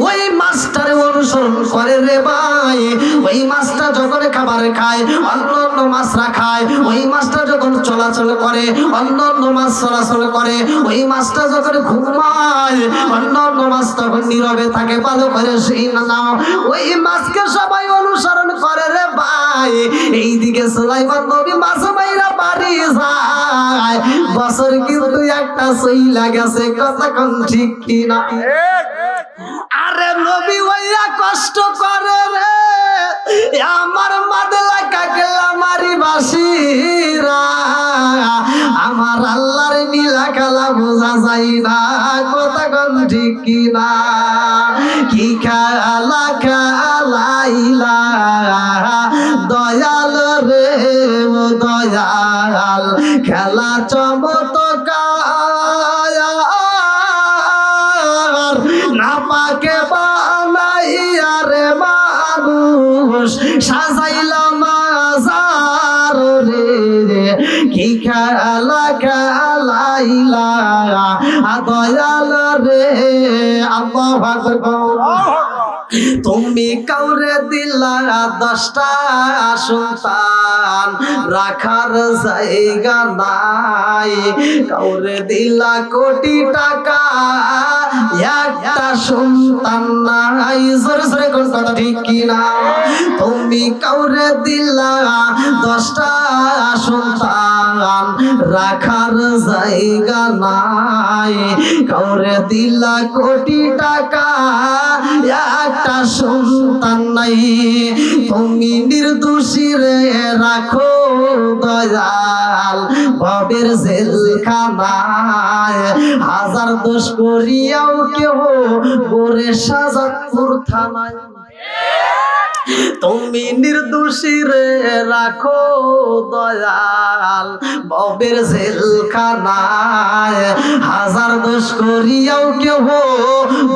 ওই মাছটারে অনুসরণ করে রে ভাই ওই মাছটা যখন খাবার খায় অন্য মাছরা খায় ওই মাছটা যখন চলাচল করে অন্য মাছ চলাচল করে ওই মাছটা যখন ঘুমায় অন্য মাছ তখন নীরবে থাকে ভালো করে সেই না ওই মাছকে সবাই অনুসরণ করে রে ভাই এইদিকে সুলাইমান নবী মাছ মাইরা বাড়ি যায় বছর কিন্তু একটা সইলা গেছে কতক্ষণ ঠিক কিনা আরে নবী হইয়া কষ্ট করে রে আমার মাদলা কাকেলা মারি বাসিরা আমার আল্লাহর নীলা খেলা বোঝা যায় না কতক্ষণ ঠিক কিনা কি খেলা খেলাইলা দয়াল রে দয়াল খেলা চমৎকার না পাকে বানাইয়া রে মানুষ সাজাইলাম মাজার রে কি খেলা খেলাইলা দয়াল রে আল্লাহু আকবার তুমি কাউরে দিলা 10টা সন্তান রাখার জায়গা নাই কাউরে দিলা কোটি টাকা একটা সন্তান নাই জোরে জোরে কোন কথা ঠিক কিনা তুমি কাউরে দিলা 10টা সন্তান রাখার জায়গা নাই কাউরে দিলা কোটি টাকা একটা সন্তান নাই তুমি নির্দোষী রে রাখো দয়াল ভবের জেলখানায় হাজার দোষ করিয়াও কেহ করে সাজাদপুর থানায় তুমি নির্দোষী রে রাখো দয়াল ভবের জেলখানায় হাজার দোষ করিয়াও কেহ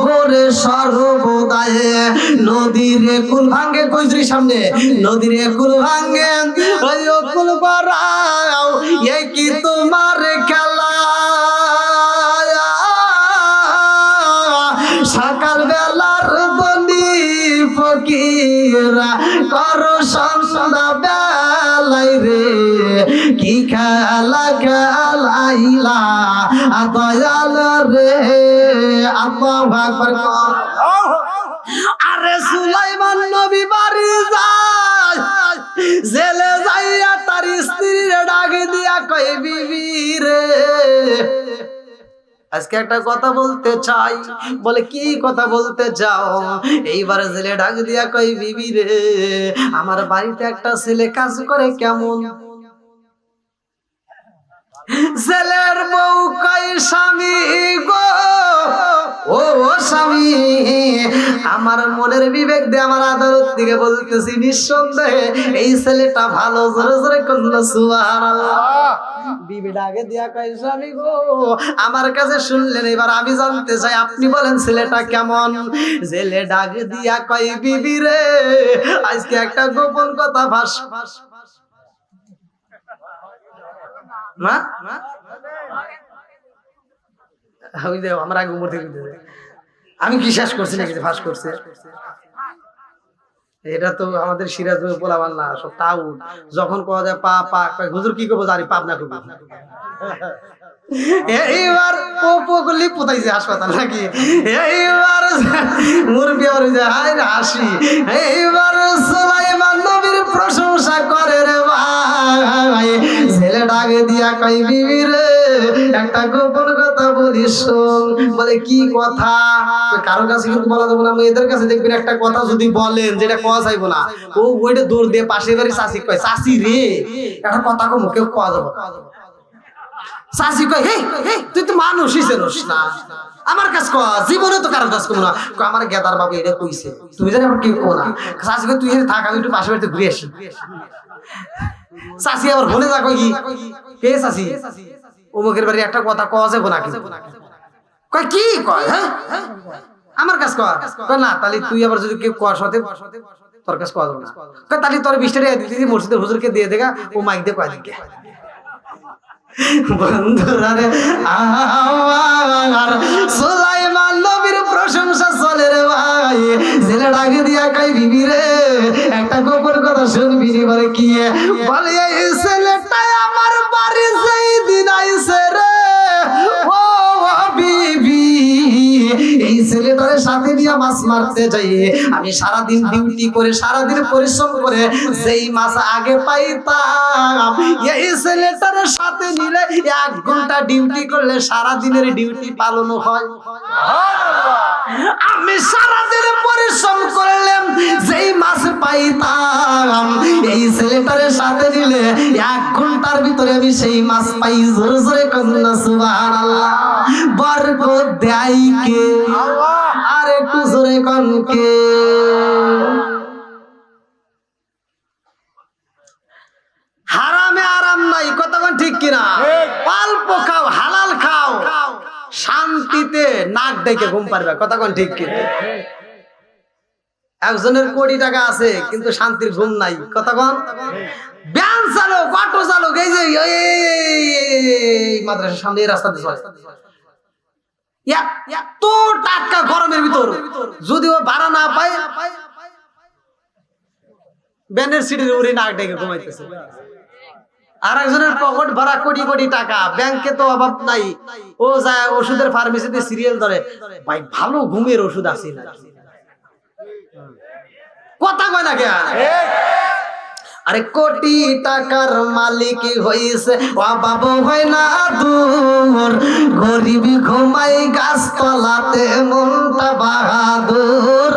করে সর্বদায় নদীর কুল ভাঙ্গে কইজরি সামনে নদীর কুল ভাঙ্গে ওই কুল বাড়াও এই কি তোমার খেলা সকাল বেলার বনি করো সন্ধ্যা বেলায় রে কি খেলা খেলাইলা দয়াল রে আল্লাহু আকবার আরে সুলাইমান নবী বাড়ি যায় জেলে যাইয়া তার স্ত্রীর ডাক দিয়া কই বিবি রে আজকে একটা কথা বলতে চাই বলে কি কথা বলতে চাও এইবার ছেলে ডাক দিয়া কই বিবি রে আমার বাড়িতে একটা ছেলে কাজ করে কেমন ছেলের বউ কই স্বামী গো ও স্বামী আমার মনের বিবেক দিয়ে আমার আদালত থেকে বলতেছি নিঃসন্দেহে এই ছেলেটা ভালো জোরে জোরে কন্যা সুবহানাল্লাহ বিবি ডাকে দিয়া কয় স্বামী গো আমার কাছে শুনলেন এবার আমি জানতে চাই আপনি বলেন ছেলেটা কেমন ছেলে ডাকে দিয়া কয় বিবি রে আজকে একটা গোপন কথা ফাঁস মা আমার আগে উপর থেকে আমি কি শেষ করছি নাকি ফাঁস করছে এটা তো আমাদের সিরাজগঞ্জ পোলাবান না সব টাউন যখন কোয়া যায় পা পা হুজুর কি করবো জানি পাপ না করবো এইবার পোপগুলি পোতাইছে হাসপাতাল নাকি এইবার মুরগি আর হায় হাসি এইবার সুলাইমান নবীর প্রশংসা করে রে ভাই ছেলে ডাকে দিয়া কই বিবি রে একটা গোপন কথা বলিস বলে কি কথা কারোর কাছে কিন্তু বলা যাবে না মেয়েদের কাছে দেখবেন একটা কথা যদি বলেন যেটা কোয়া যাইবো না ও ওইটা দৌড় দিয়ে পাশের বাড়ি চাষি কয় চাষি রে একটা কথা কো মুখে কোয়া যাবো চাষি কয় হে হে তুই তো মানুষই চেনস না আমার কাছে ক জীবনে তো কারোর কাছে কম না আমার গেদার বাবু এটা কইছে তুমি জানি আমার কেউ কো না চাষি কয় তুই থাক আমি একটু পাশের বাড়িতে ঘুরে আসি চাষি আবার বলে যা কই কি কে চাষি অমুকের বাড়ি একটা কথা কওয়া যাবে না কয় কি কয় হ্যাঁ আমার কাছে কয় না তাহলে তুই আবার যদি কেউ কয় সাথে তোর কাছে কওয়া যাবে না কয় তাহলে তোর 20 টাকা দিতে মসজিদের হুজুরকে দিয়ে দেখা ও মাইক দিয়ে কয় দিকে বন্ধুরা রে আমার সুলাইমান নবীর প্রশংসা চলে রে ভাই ছেলে ডাকে দিয়া কই বিবি রে একটা গোপন কথা শুনবি বলে কি বলে এই ছেলেটা আমার বাড়ি যেই দিন আইছে রে ও বিবি এই ছেলেটার সাথে নিয়ে মাছ মারতে যাই আমি সারাদিন ডিউটি করে সারাদিন পরিশ্রম করে যেই মাছ আগে পাইতাম এই ছেলেটার সাথে নিলে 1 ঘন্টা ডিউটি করলে সারাদিনের ডিউটি পালন হয় আমি সারাদিন পরিশ্রম করলাম যেই মাছ পাইতাম এই ছেলেটার সাথে নিলে 1 ঘন্টার ভিতরে আমি সেই মাছ পাই জোরে জোরে কন্যা সুবহানাল্লাহ বরকত দেয় কে আর একটু জোরে কোন কে হারামে আরাম নাই কতক্ষণ ঠিক কিনা অল্প খাও হালাল খাও শান্তিতে নাক ডেকে ঘুম পারবে কতক্ষণ ঠিক কিনা একজনের কোটি টাকা আছে কিন্তু শান্তির ঘুম নাই কতক্ষণ ব্যান চালক অটো চালক এই যে মাদ্রাসার সামনে রাস্তা দিয়ে চলে এত টাকা গরমের ভিতর যদি ও ভাড়া না পায় ব্যানের সিটের উপরে নাক ডেকে ঘুমাইতেছে আর একজনের পকেট ভরা কোটি কোটি টাকা ব্যাংকে তো অভাব নাই ও যায় ওষুধের ফার্মেসিতে সিরিয়াল ধরে ভাই ভালো ঘুমের ওষুধ আছে না কথা কয় না কে আরে কোটি টাকার মালিক হইছে অভাব হয় না দূর গরিব ঘুমাই গাছতলাতে মনটা বাহাদুর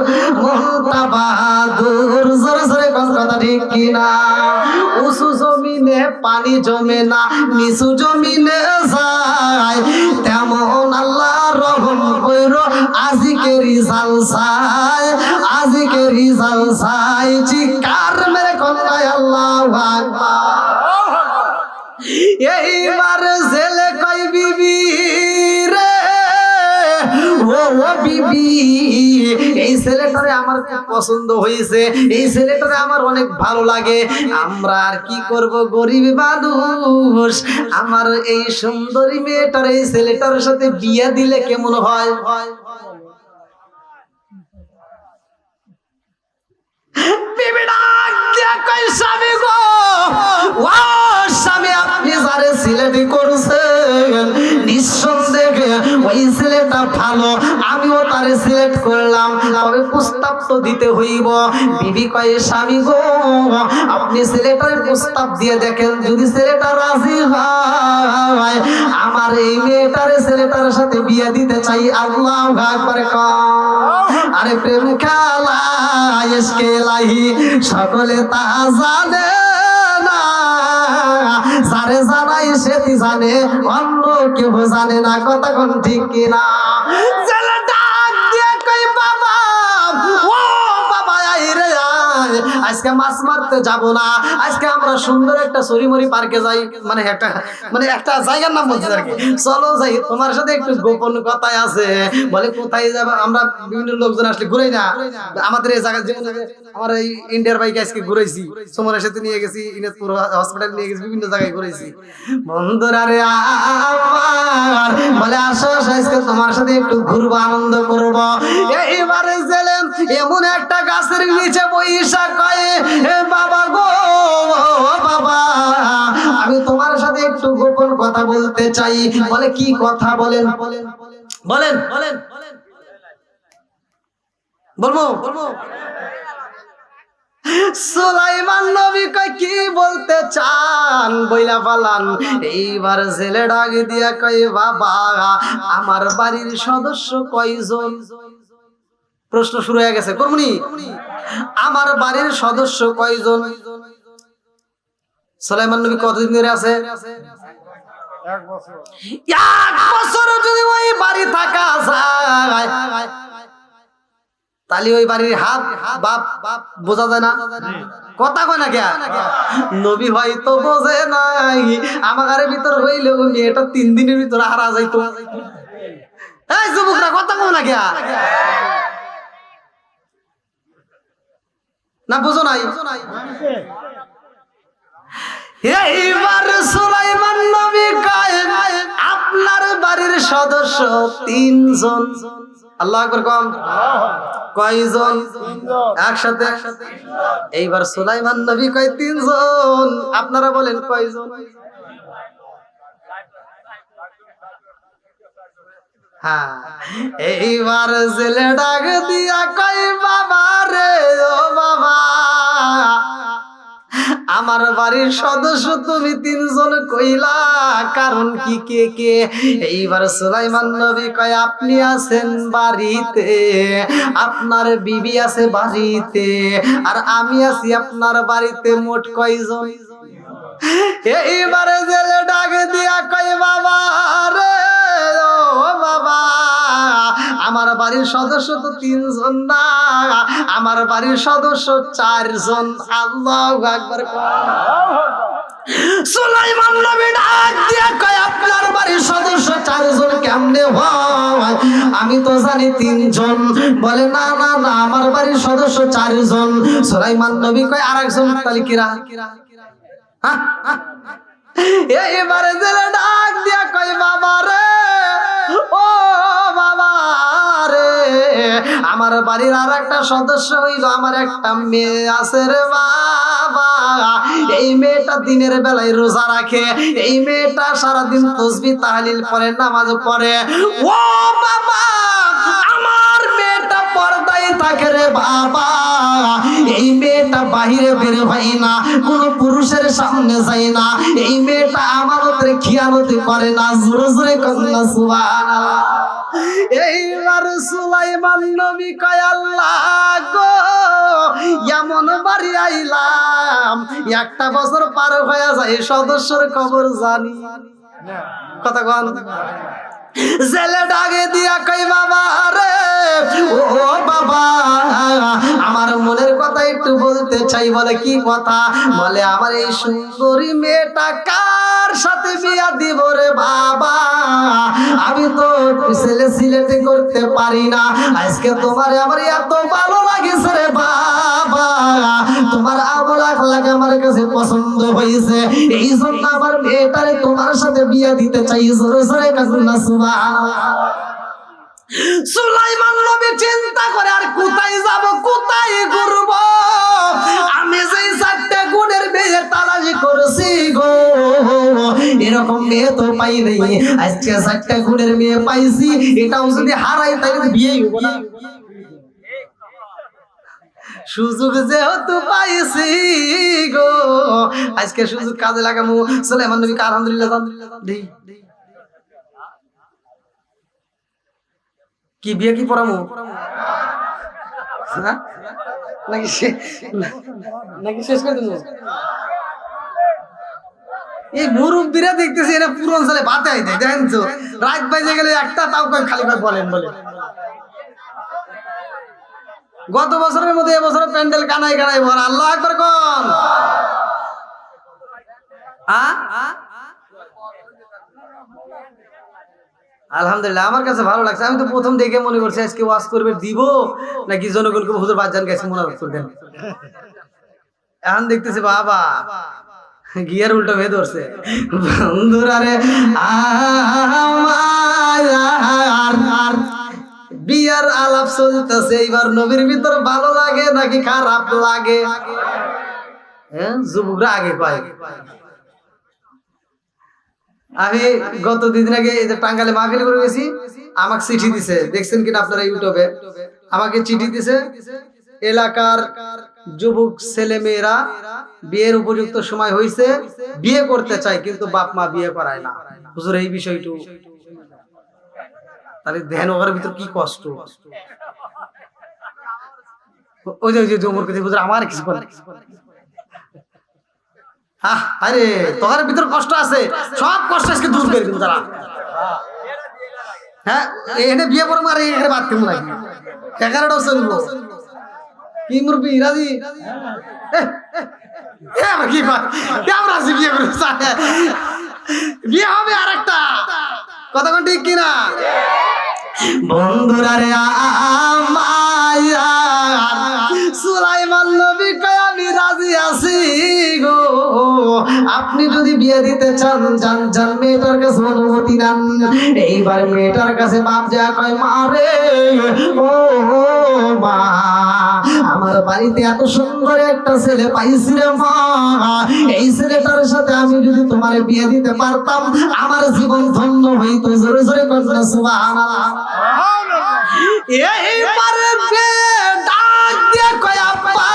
জোরে জোরে কথা ঠিক কিনা উঁচু জমিনে পানি জমে না নিচু জমিনে যায় তেমন আল্লাহ রহম কইরো আজকে রিজাল চাই চিৎকার মেরে কন্যায় আল্লাহু আকবার এইবার জেলে কই বিবি রে ও বিবি এই ছেলেটারে আমার খুব পছন্দ হয়েছে এই ছেলেটারে আমার অনেক ভালো লাগে আমরা আর কি করব গরিব মানুষ আমার এই সুন্দরী মেয়েটার এই ছেলেটার সাথে বিয়ে দিলে কেমন হয় বিবি ডাক দিয়া কই স্বামী গো, ও স্বামী আপনি যারে সিলেক্ট করছেন নিঃসন্দেহে ওই ছেলেটা ভালো, আমিও তারে সিলেক্ট করলাম, তবে প্রস্তাব তো দিতে হইব। বিবি কয় স্বামী গো আপনি ছেলেটার প্রস্তাব দিয়ে দেখেন, যদি ছেলেটা রাজি হয় আমার এই মেয়েটার ছেলেটার সাথে বিয়ে দিতে চাই। আল্লাহু আকবার কও। আরে প্রেম খেলা ইশকে লাহি সকলে তা জানে না, যারে জানাই সেটি জানে, অন্য কেউ জানে না। কথা কোন ঠিক কিনা? ছেলে ডাক দিয়ে কই বাবা, ও বাবা আই রে আয়, আজকে মাছ মারতে যাব না, আজকে আমরা সুন্দর একটা সরিমরি পার্কে যাই, মানে একটা জায়গার নাম বলছি আর কি, চলো যাই, তোমার সাথে একটু গোপন কথাই আছে। বলে কোথায় যাবে? আমরা বিভিন্ন লোকজন আসলে ঘুরাই না, আমাদের এই জায়গা যেমন আমার এই ইন্ডিয়ার বাইকে আজকে ঘুরাইছি, সুমনের সাথে নিয়ে গেছি, ইনাজপুর হসপিটাল নিয়ে গেছি, বিভিন্ন জায়গায় ঘুরাইছি। বন্ধুরা রে আমার বলে আসো আজকে তোমার সাথে একটু ঘুরবো, আনন্দ করবো। এইবারে গেলেন এমন একটা গাছের নিচে বইসা কয়ে বাবা গো বাবা আমি তোমার সাথে একটু গোপন কথা বলতে চাই। বলে কি কথা? বলেন বলেন বলেন বলেন বলবো বলবো। সুলাইমান নবী কয় কি বলতে চান বইলা ফালান। এইবার ছেলে ডাক দিয়া কয় বাবা আমার বাড়ির সদস্য কয়জন? প্রশ্ন শুরু হয়ে গেছে। করমুনি আমার বাড়ির সদস্য কয়জন? সুলাইমান নবী কতদিন ধরে আছে? 1 বছর। 1 বছর যদি ওই বাড়ি থাকা যায় তাহলে ওই বাড়ির হাত বাপ বোঝা যায় না? কথা কয় না কে? নবী হয়তো বোঝে নাই আমার ভিতর হইলে মেয়েটা 3 দিনের ভিতর হারা যাইতো। এই যুবকরা কথা কও না কে? না বুঝো নাই? এইবার সুলাইমান নবী কয় আপনার বাড়ির সদস্য 3 জন। আল্লাহু আকবার কম। কয়জন? একসাথে। এইবার সুলাইমান নবী কয় 3 জন। আপনারা বলেন কয়জন? হ্যাঁ। এইবার ছেলে ডাক দিয়া কয় বাবা রে ও বাবা আমার বাড়ির সদস্য তুমি 3 জন কইলা, কারণ কি কে কে? এইবার সুলাইমান নবী কয় আপনি আছেন বাড়িতে, আপনার বিবি আছে বাড়িতে, আর আমি আছি আপনার বাড়িতে, মোট কয়জন? এইবারে জেলে ডাক দিয়া কয় বাবা রে ও বাবা আমার বাড়ির সদস্য তো 3 জন না, আমার বাড়ির সদস্য 4 জন। আল্লাহু আকবার। সুলাইমান নবী ডাক দিয়া কয় আপনার বাড়ির সদস্য 4 জন কেমনে হয়? আমি তো জানি 3 জন। বলে না না না আমার বাড়ির সদস্য 4 জন। সুলাইমান নবী কয় আরেকজন তাহলে কিরা? এইবারে জেলে ডাক দিয়া কয় বাবা রে ও বাবা রে আমার বাড়ির আর একটা সদস্য হইল আমার একটা মেয়ে আছে রে বাবা। এই মেয়েটা দিনের বেলায় রোজা রাখে, এই মেয়েটা সারাদিন তাসবিহ তাহলিল পড়ে, নামাজ পড়ে। ও বাবা আমার মেয়েটা পর্দায় থাকে রে বাবা। এই মেয়েটা বাহিরে বের হয় না, কোন পুরুষের সামনে যায় না, এই মেয়েটা আমানতের খিয়ানতি করে না। জোরে জোরে কন্যা সুবহানাল্লাহ। এইবার সুলাইমান নবী কয় আল্লাহ গো এমন বাড়ি আইলাম 1টা বছর পার হয়ে যায় সদস্যর খবর জানি না। কথা কন। জেলে ডাকে দিয়া কই বাবা রে ও বাবা আমার মনের কথা একটু বলতে চাই। বলে কি কথা? বলে আমার এই সুন্দরী মেয়েটা কার সাথে বিয়া দিব রে বাবা? আমি তো ছেলে সিলেক্ট করতে পারি না, আজকে তোমারে আমার এত ভালো লাগেছে রে বাবা, তোমার আমল আখলাক আমার কাছে পছন্দ হয়েছে, এই জন্য আমার মেয়েটারে তোমার সাথে বিয়া দিতে চাই। জোরে জোরে কান্না সুবহানাল্লাহ। সুলাইমান নবী চিন্তা করে আর কোথায় যাব, কোথায় ঘুরব, আমি যেই 4টা গুণের মেয়ে তালাশ করেছি গো, এরকম মেয়ে তো পাই নাই। আজকে 4টা গুণের মেয়ে পাইছি, এটাও যদি হারাই তাহলে বিয়েই হবো না। সুযোগ যেহেতু পাইছি গো, আজকে সুযোগ কাজে লাগামু। সুলাইমান নবীকে আলহামদুলিল্লাহ দেই কি বিয়ে কি পড়ামু নাকি শেষ করে দেবো? এই মুরব্বীরা দেখতেছি এরা পুরো অঞ্চলে বাতে আইতে দেখেন তো, রাত বাজে গেলে একটা তাও কই খালি কই বলেন বলে। গত বছরের মধ্যে এবছরের প্যান্ডেল কানাই কানাই ভরা। আল্লাহু আকবার কোন আলহামদুলিল্লাহ, আমার কাছে ভালো লাগছে। আমি তো প্রথম দেখে মনে করছি আজকে ওয়াজ করবে দিব নাকি জনগণকে হুজুর বাজান গেছে মোনাজাত করবেন। এখন দেখতেছি বাবা গিয়ার উল্টো হয়ে ধরছে। বন্ধুরা রে আমার বিয়ার আলাপ চলতেছে, এইবার নবীর ভিতর ভালো লাগে নাকি খারাপ লাগে? হ্যাঁ, যুবকরা আগে পায়। আমি গত 2 দিন আগে এই যে টাঙ্গালে মাহফিল করে গেছি, আমাকে চিঠি দিছে, দেখছেন কিনা আপনারা ইউটিউবে, আমাকে চিঠি দিছে এলাকার যুবক ছেলে মেয়েরা বিয়ের উপযুক্ত সময় হয়েছে, বিয়ে করতে চায় কিন্তু বাপ মা বিয়ে করায় না। হুজুর এই বিষয়টু তাহলে ধ্যান ওর ভিতর কি কষ্ট। ওই যে ওমর কে হুজুর আমার কিছু করে, আরে তোর ভিতর কষ্ট আছে, সব কষ্ট আজকে দূর করে দিন তারা। হ্যাঁ, এনে বিয়ে করবো আর এখানে বাদ কেমন লাগে 11টা চলবো কি মুরবি রাজি কি কেমন আছে বিয়ে করে বিয়ে হবে আর একটা কথা কোন ঠিক কিনা? বন্ধুরা রে সুলাইমান নবী কয় আমি রাজি আছি গো, আপনি যদি বিয়ে দিতে চান যান যান, মেয়েটার কাছে অনুমতি নেন। এইবার মেয়েটার কাছে বাপ যা কয় মা রে, ও মা আমার বাড়িতে এত সুন্দর একটা ছেলে পাইছি রে মা, এই ছেলেটার সাথে আমি যদি তোমার বিয়ে দিতে পারতাম আমার জীবন ধন্য হইতো। জোরে জোরে কন্যা সুবহানাল্লাহ। এইবারে ডাক দিয়ে কয় আব্বা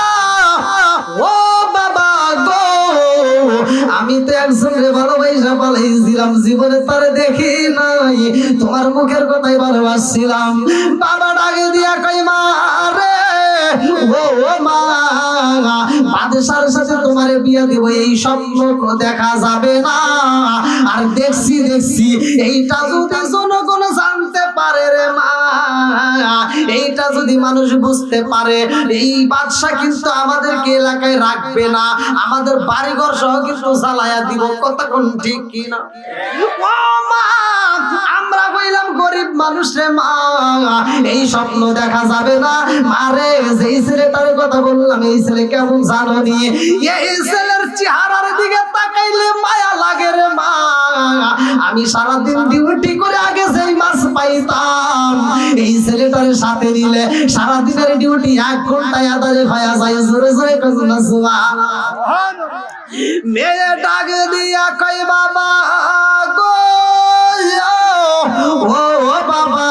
ও বাবা গো, আমি তো একজনকে ভালোবাসা পালাইছিলাম, জীবনে তারে দেখি নাই, তোমার মুখের কথাই ভালোবাসছিলাম। বাবা ডাকে দিয়া কয় মা রে, ও মা বাদশার সাথে তোমার বিয়ে দিব এই স্বপ্ন দেখা যাবে না। আর দেখছি এইটা যদি জনগণ জানতে পারে রে মা, এইটা যদি মানুষ বুঝতে পারে, এই বাদশা কিন্তু আমাদেরকে এলাকায় রাখবে না, আমাদের বাড়িঘর সহ কিন্তু জ্বালায়া দিব। কথা কোন ঠিক কিনা? ও মা আমরা কইলাম গরিব মানুষ রে মা, এই স্বপ্ন দেখা যাবে না। মারে যেই ছেলেটার কথা বললাম এই ছেলে কেমন জানো নি, এই ছেলের চেহারার দিকে তাকাইলে মায়া লাগে রে মা। আমি সারাদিন ডিউটি করে আগে যেই মাছ পাইতাম, এই ছেলেটার সাথে নিলে সারাদিনের ডিউটি 1 ঘন্টায় আদায় হয়ে যায়। জোরে জোরে কইনা সুবহানাল্লাহ। মেয়ে ডাক দিয়া কই বাবা গো, ও বাবা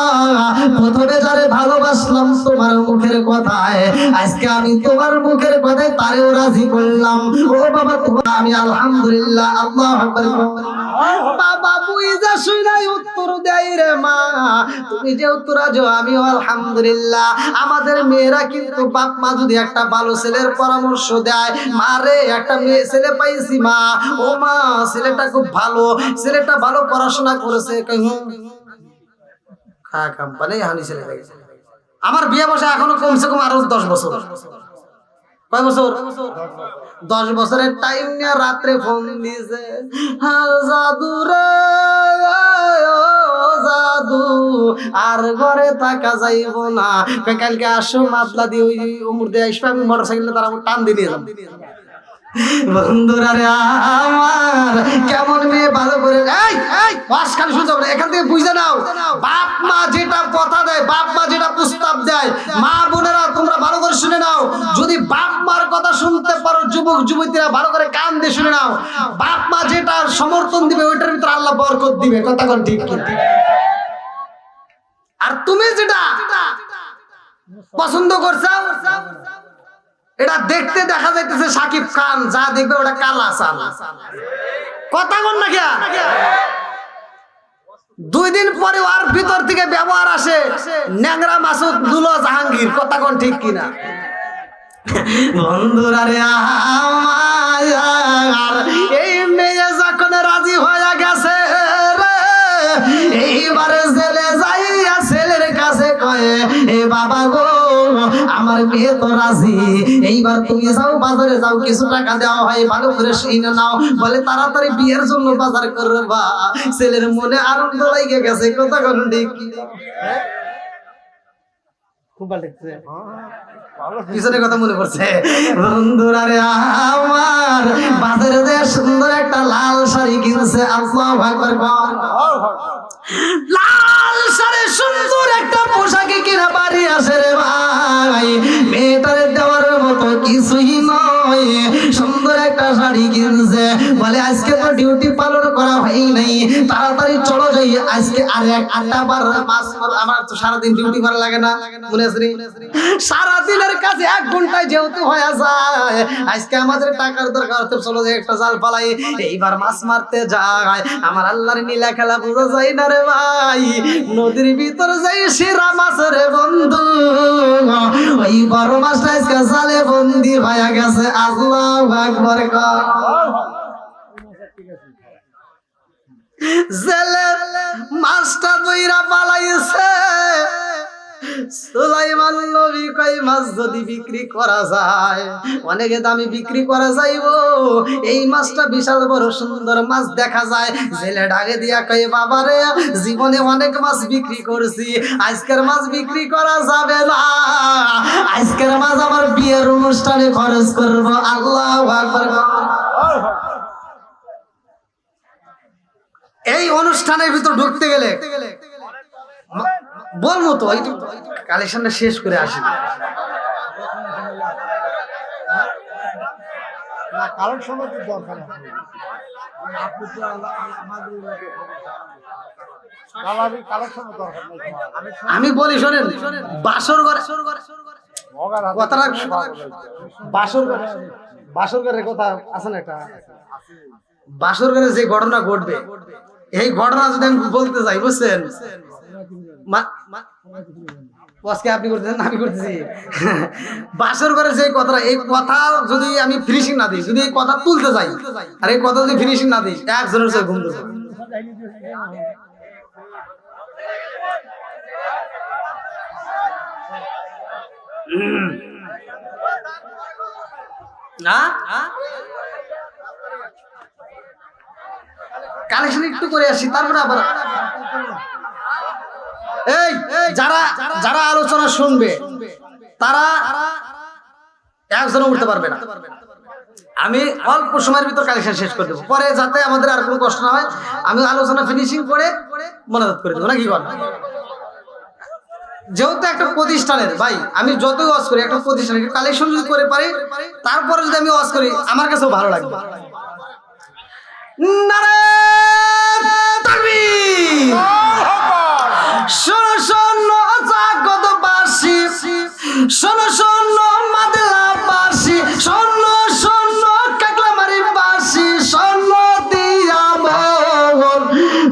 প্রথমে যারে ভালোবাসলাম তোমার মুখের কথায়, আজকে আমি তোমার মুখের কথায় তারেও রাজি করলাম। ও বাবা তোমার আমি আলহামদুলিল্লাহ আল্লাহু আকবার। বাবা বুইজা শুনাই উত্তর দেয় রে মা, তুমি যে উত্তর আজো আমিও আলহামদুলিল্লাহ। আমাদের মেয়েরা কিন্তু বাপ মা যদি একটা ভালো ছেলের পরামর্শ দেয়, মারে একটা মেয়ে ছেলে পাইছি মা, ও মা ছেলেটা খুব ভালো, ছেলেটা ভালো পড়াশোনা করেছে, কোম্পানি হানি ছেলে পাইছে। আমার বিয়ে বসে এখনো কমসে কম আরো 10 বছর। কয় বছর? 10 বছরের টাইম নিয়ে রাত্রে ফোন দিয়েছে, জাদু রে জাদু আর ঘরে থাকা যাইব না, কালকে আসো মাতলা দিয়ে ওই অমুর দিয়ে আসবে, আমি মোটরসাইকেলে তারা টান দিয়ে নিয়ে যাবো। বন্ধুরা রে আমার কেমন মেয়ে ভালো করে এই ওয়াজ খালি শুনতে হবে, এখান থেকে বুঝে নাও বাপ মা যেটা কথা দেয় দেয়, বাপ মা যেটা প্রস্তাব দেয়, মা বোনেরা তোমরা ভালো করে শুনে নাও, যদি বাপ মার কথা শুনতে পারো যুবক যুবতীরা ভালো করে কান দিয়ে শুনে নাও, বাপ মা যেটা সমর্থন দিবে ওইটার ভিতরে আল্লাহ বরকত দিবে। কথা কোন ঠিক কি? আর তুমি যেটা পছন্দ করছো এটা দেখতে দেখা যাইতেছে সাকিব খান, যা দেখবে ওটা কালা চাল। কথা কোন না কি? 2 দিন পরে ওর ভিতর থেকে ব্যবহার আসে ন্যাংরা মাসুদ দুলো জাহাঙ্গীর। কথা কোন ঠিক কিনা? বন্ধুরা রে আমার এই মেয়ে যখন রাজি হয়ে গেছে রে, এইবারে জেলে যাইয়া ছেলের কাছে কয়ে, এ বাবা গো আমার মেয়ে তো রাজি, এইবার তুমি যাও বাজারে যাও, কিছু টাকা দেওয়া হয়, ভালো করে শুনে নাও। বলে তাড়াতাড়ি বিয়ের জন্য বাজার করবা। ছেলের মনে আনন্দ লাগে গেছে। কথা কোন ঠিক? পিছনে কথা মনে পড়ছে। বন্ধুরা রে আমার বাজারে যে সুন্দর একটা লাল শাড়ি কিনছে, আল্লাহু আকবার, লাল শাড়ি সুন্দর একটা পোশাকে কিনা বাড়ি আসে রে ভাই, মেয়েটারে দেওয়ার মতো কিছুই নয়, সুন্দর একটা শাড়ি কিনছে। বলে আজকে তো ডিউটি পালন করা হয় নাই, তাড়াতাড়ি চলো যাই, আজকে আর একটা বার মাছ, আমার তো সারাদিন ডিউটি করা লাগে না, মনে আছে? সারাদিনের কাছে 1 ঘন্টায় যেহেতু হয়ে যায়, আজকে আমাদের টাকার দরকার, তো চলো যে একটা জাল ফালাই, এইবার মাছ মারতে যায়। আমার আল্লাহর নীলা খেলা বোঝা যায় না রে ভাই, নদীর ভিতর যাই সেরা মাছ রে বন্ধু, ওই বড় মাছটা আজকে জালে বন্দি হয়ে গেছে। আল্লাহু আকবার। জেলে মাছটা দইরা পালাইছে। সুলাইমান নবী কই মাছ যদি বিক্রি করা যায়, অনেক দামে বিক্রি করা যাইবো, এই মাছটা বিশাল বড় সুন্দর মাছ দেখা যায়। জেলে ডাকে দিয়া কই বাবারে জীবনে অনেক মাছ বিক্রি করছি, আজকের মাছ বিক্রি করা যাবে না, আজকের মাছ আমার বিয়ের অনুষ্ঠানে খরচ করব। আল্লাহু আকবার। এই অনুষ্ঠানের ভিতর ঢুকতে গেলে বলবো তো কালেকশনটা শেষ করে আসি। আমি বলি শোনেন, বাসর ঘরে কথাটা, বাসর ঘরের কথা আছে না একটা, বাসর ঘরে যে ঘটনা ঘটবে, এই ঘটনা যদি আমি বলতে যাই, বুঝছেন, আপনি করতেছেন, আমি করতেছি, বাসর ঘরে যে কথাটা, এই কথা যদি আমি ফিনিশিং না দিই, যদি এই কথা তুলতে যাই, আর এই কথা যদি ফিনিশিং না দিই, একজনের সাথে ঘুমতে যাই। কালেকশন একটু করে আসি, তারপরে আবার এই যারা যারা আলোচনা শুনবে তারা একজনও উঠতে পারবে না। আমি অল্প সময়ের ভিতর কালেকশন শেষ করে দেবো, পরে যাতে আমাদের আর কোনো কষ্ট না হয়, আমি আলোচনা ফিনিশিং করে মনোজাত করে দেবো, নাকি বল? যেহেতু একটা প্রতিষ্ঠানের ভাই, আমি যতই ওয়াজ করি একটা প্রতিষ্ঠানের কালেকশন যদি করে পারি, তারপরে যদি আমি ওয়াজ করি আমার কাছেও ভালো লাগবে। শোনো শোনো জাগতবাসী, শোনো শোনো মাদলাবাসী, শোনো শোনো কাকলামারিবাসী, শোনো দিয়া মন,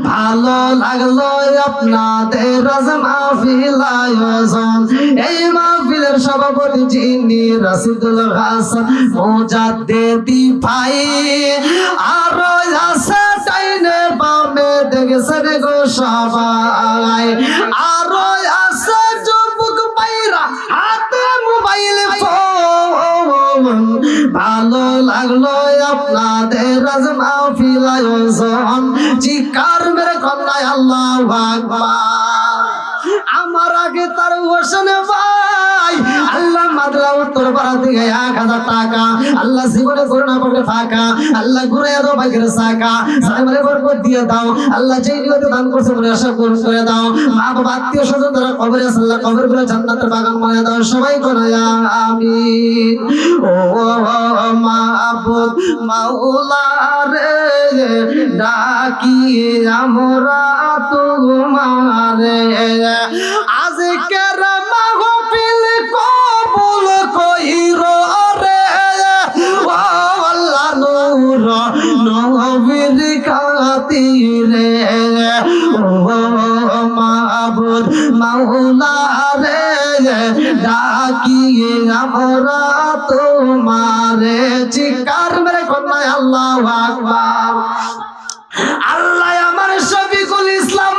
ভালো লাগলো আপনাদের মাহফিল আয়োজন। এই মাহফিলের সভাপতি যিনি রাশিদুল হাসান মুজাদ্দিদি ভাই, আর আছে ডাইনে বামে দেখছেন গো সবাই, আর আছে যুবক ভাইরা হাতে মোবাইল ফোন, ভালো লাগলো আপনাদের আজ মাহফিল আয়োজন। চিৎকার মেরে কন্যায় আল্লাহু আকবার। আমার আগে তার হোসেন ভাই আল্লাহ দিলাম উত্তর পাড়া থেকে 1000 টাকা আল্লাহ জীবনে করোনা পড়ে ফাঁকা আল্লাহ ঘুরে দাও ভাগ্যের সাকা সাইমারে বরকত দিয়ে দাও আল্লাহ যেই নিয়তে দান করছে মনে আশা পূরণ করে দাও মা বাবা আত্মীয় স্বজন যারা কবরে আছে আল্লাহ কবরগুলো জান্নাতের বাগান বানিয়ে দাও সবাই করে আমিন ও মাবুদ মাওলা রে ডাকি আমরা তোমারে আজকের মাহফিল কবুল কইরো রে ও আল্লাহ নূর নবীর খাতিরে ও মাবুদ মাওলা রে ডাকি আমরা তোমারে চিৎকার মেরে কন্যা আল্লাহু আকবার আল্লাহ আমার শফিকুল ইসলাম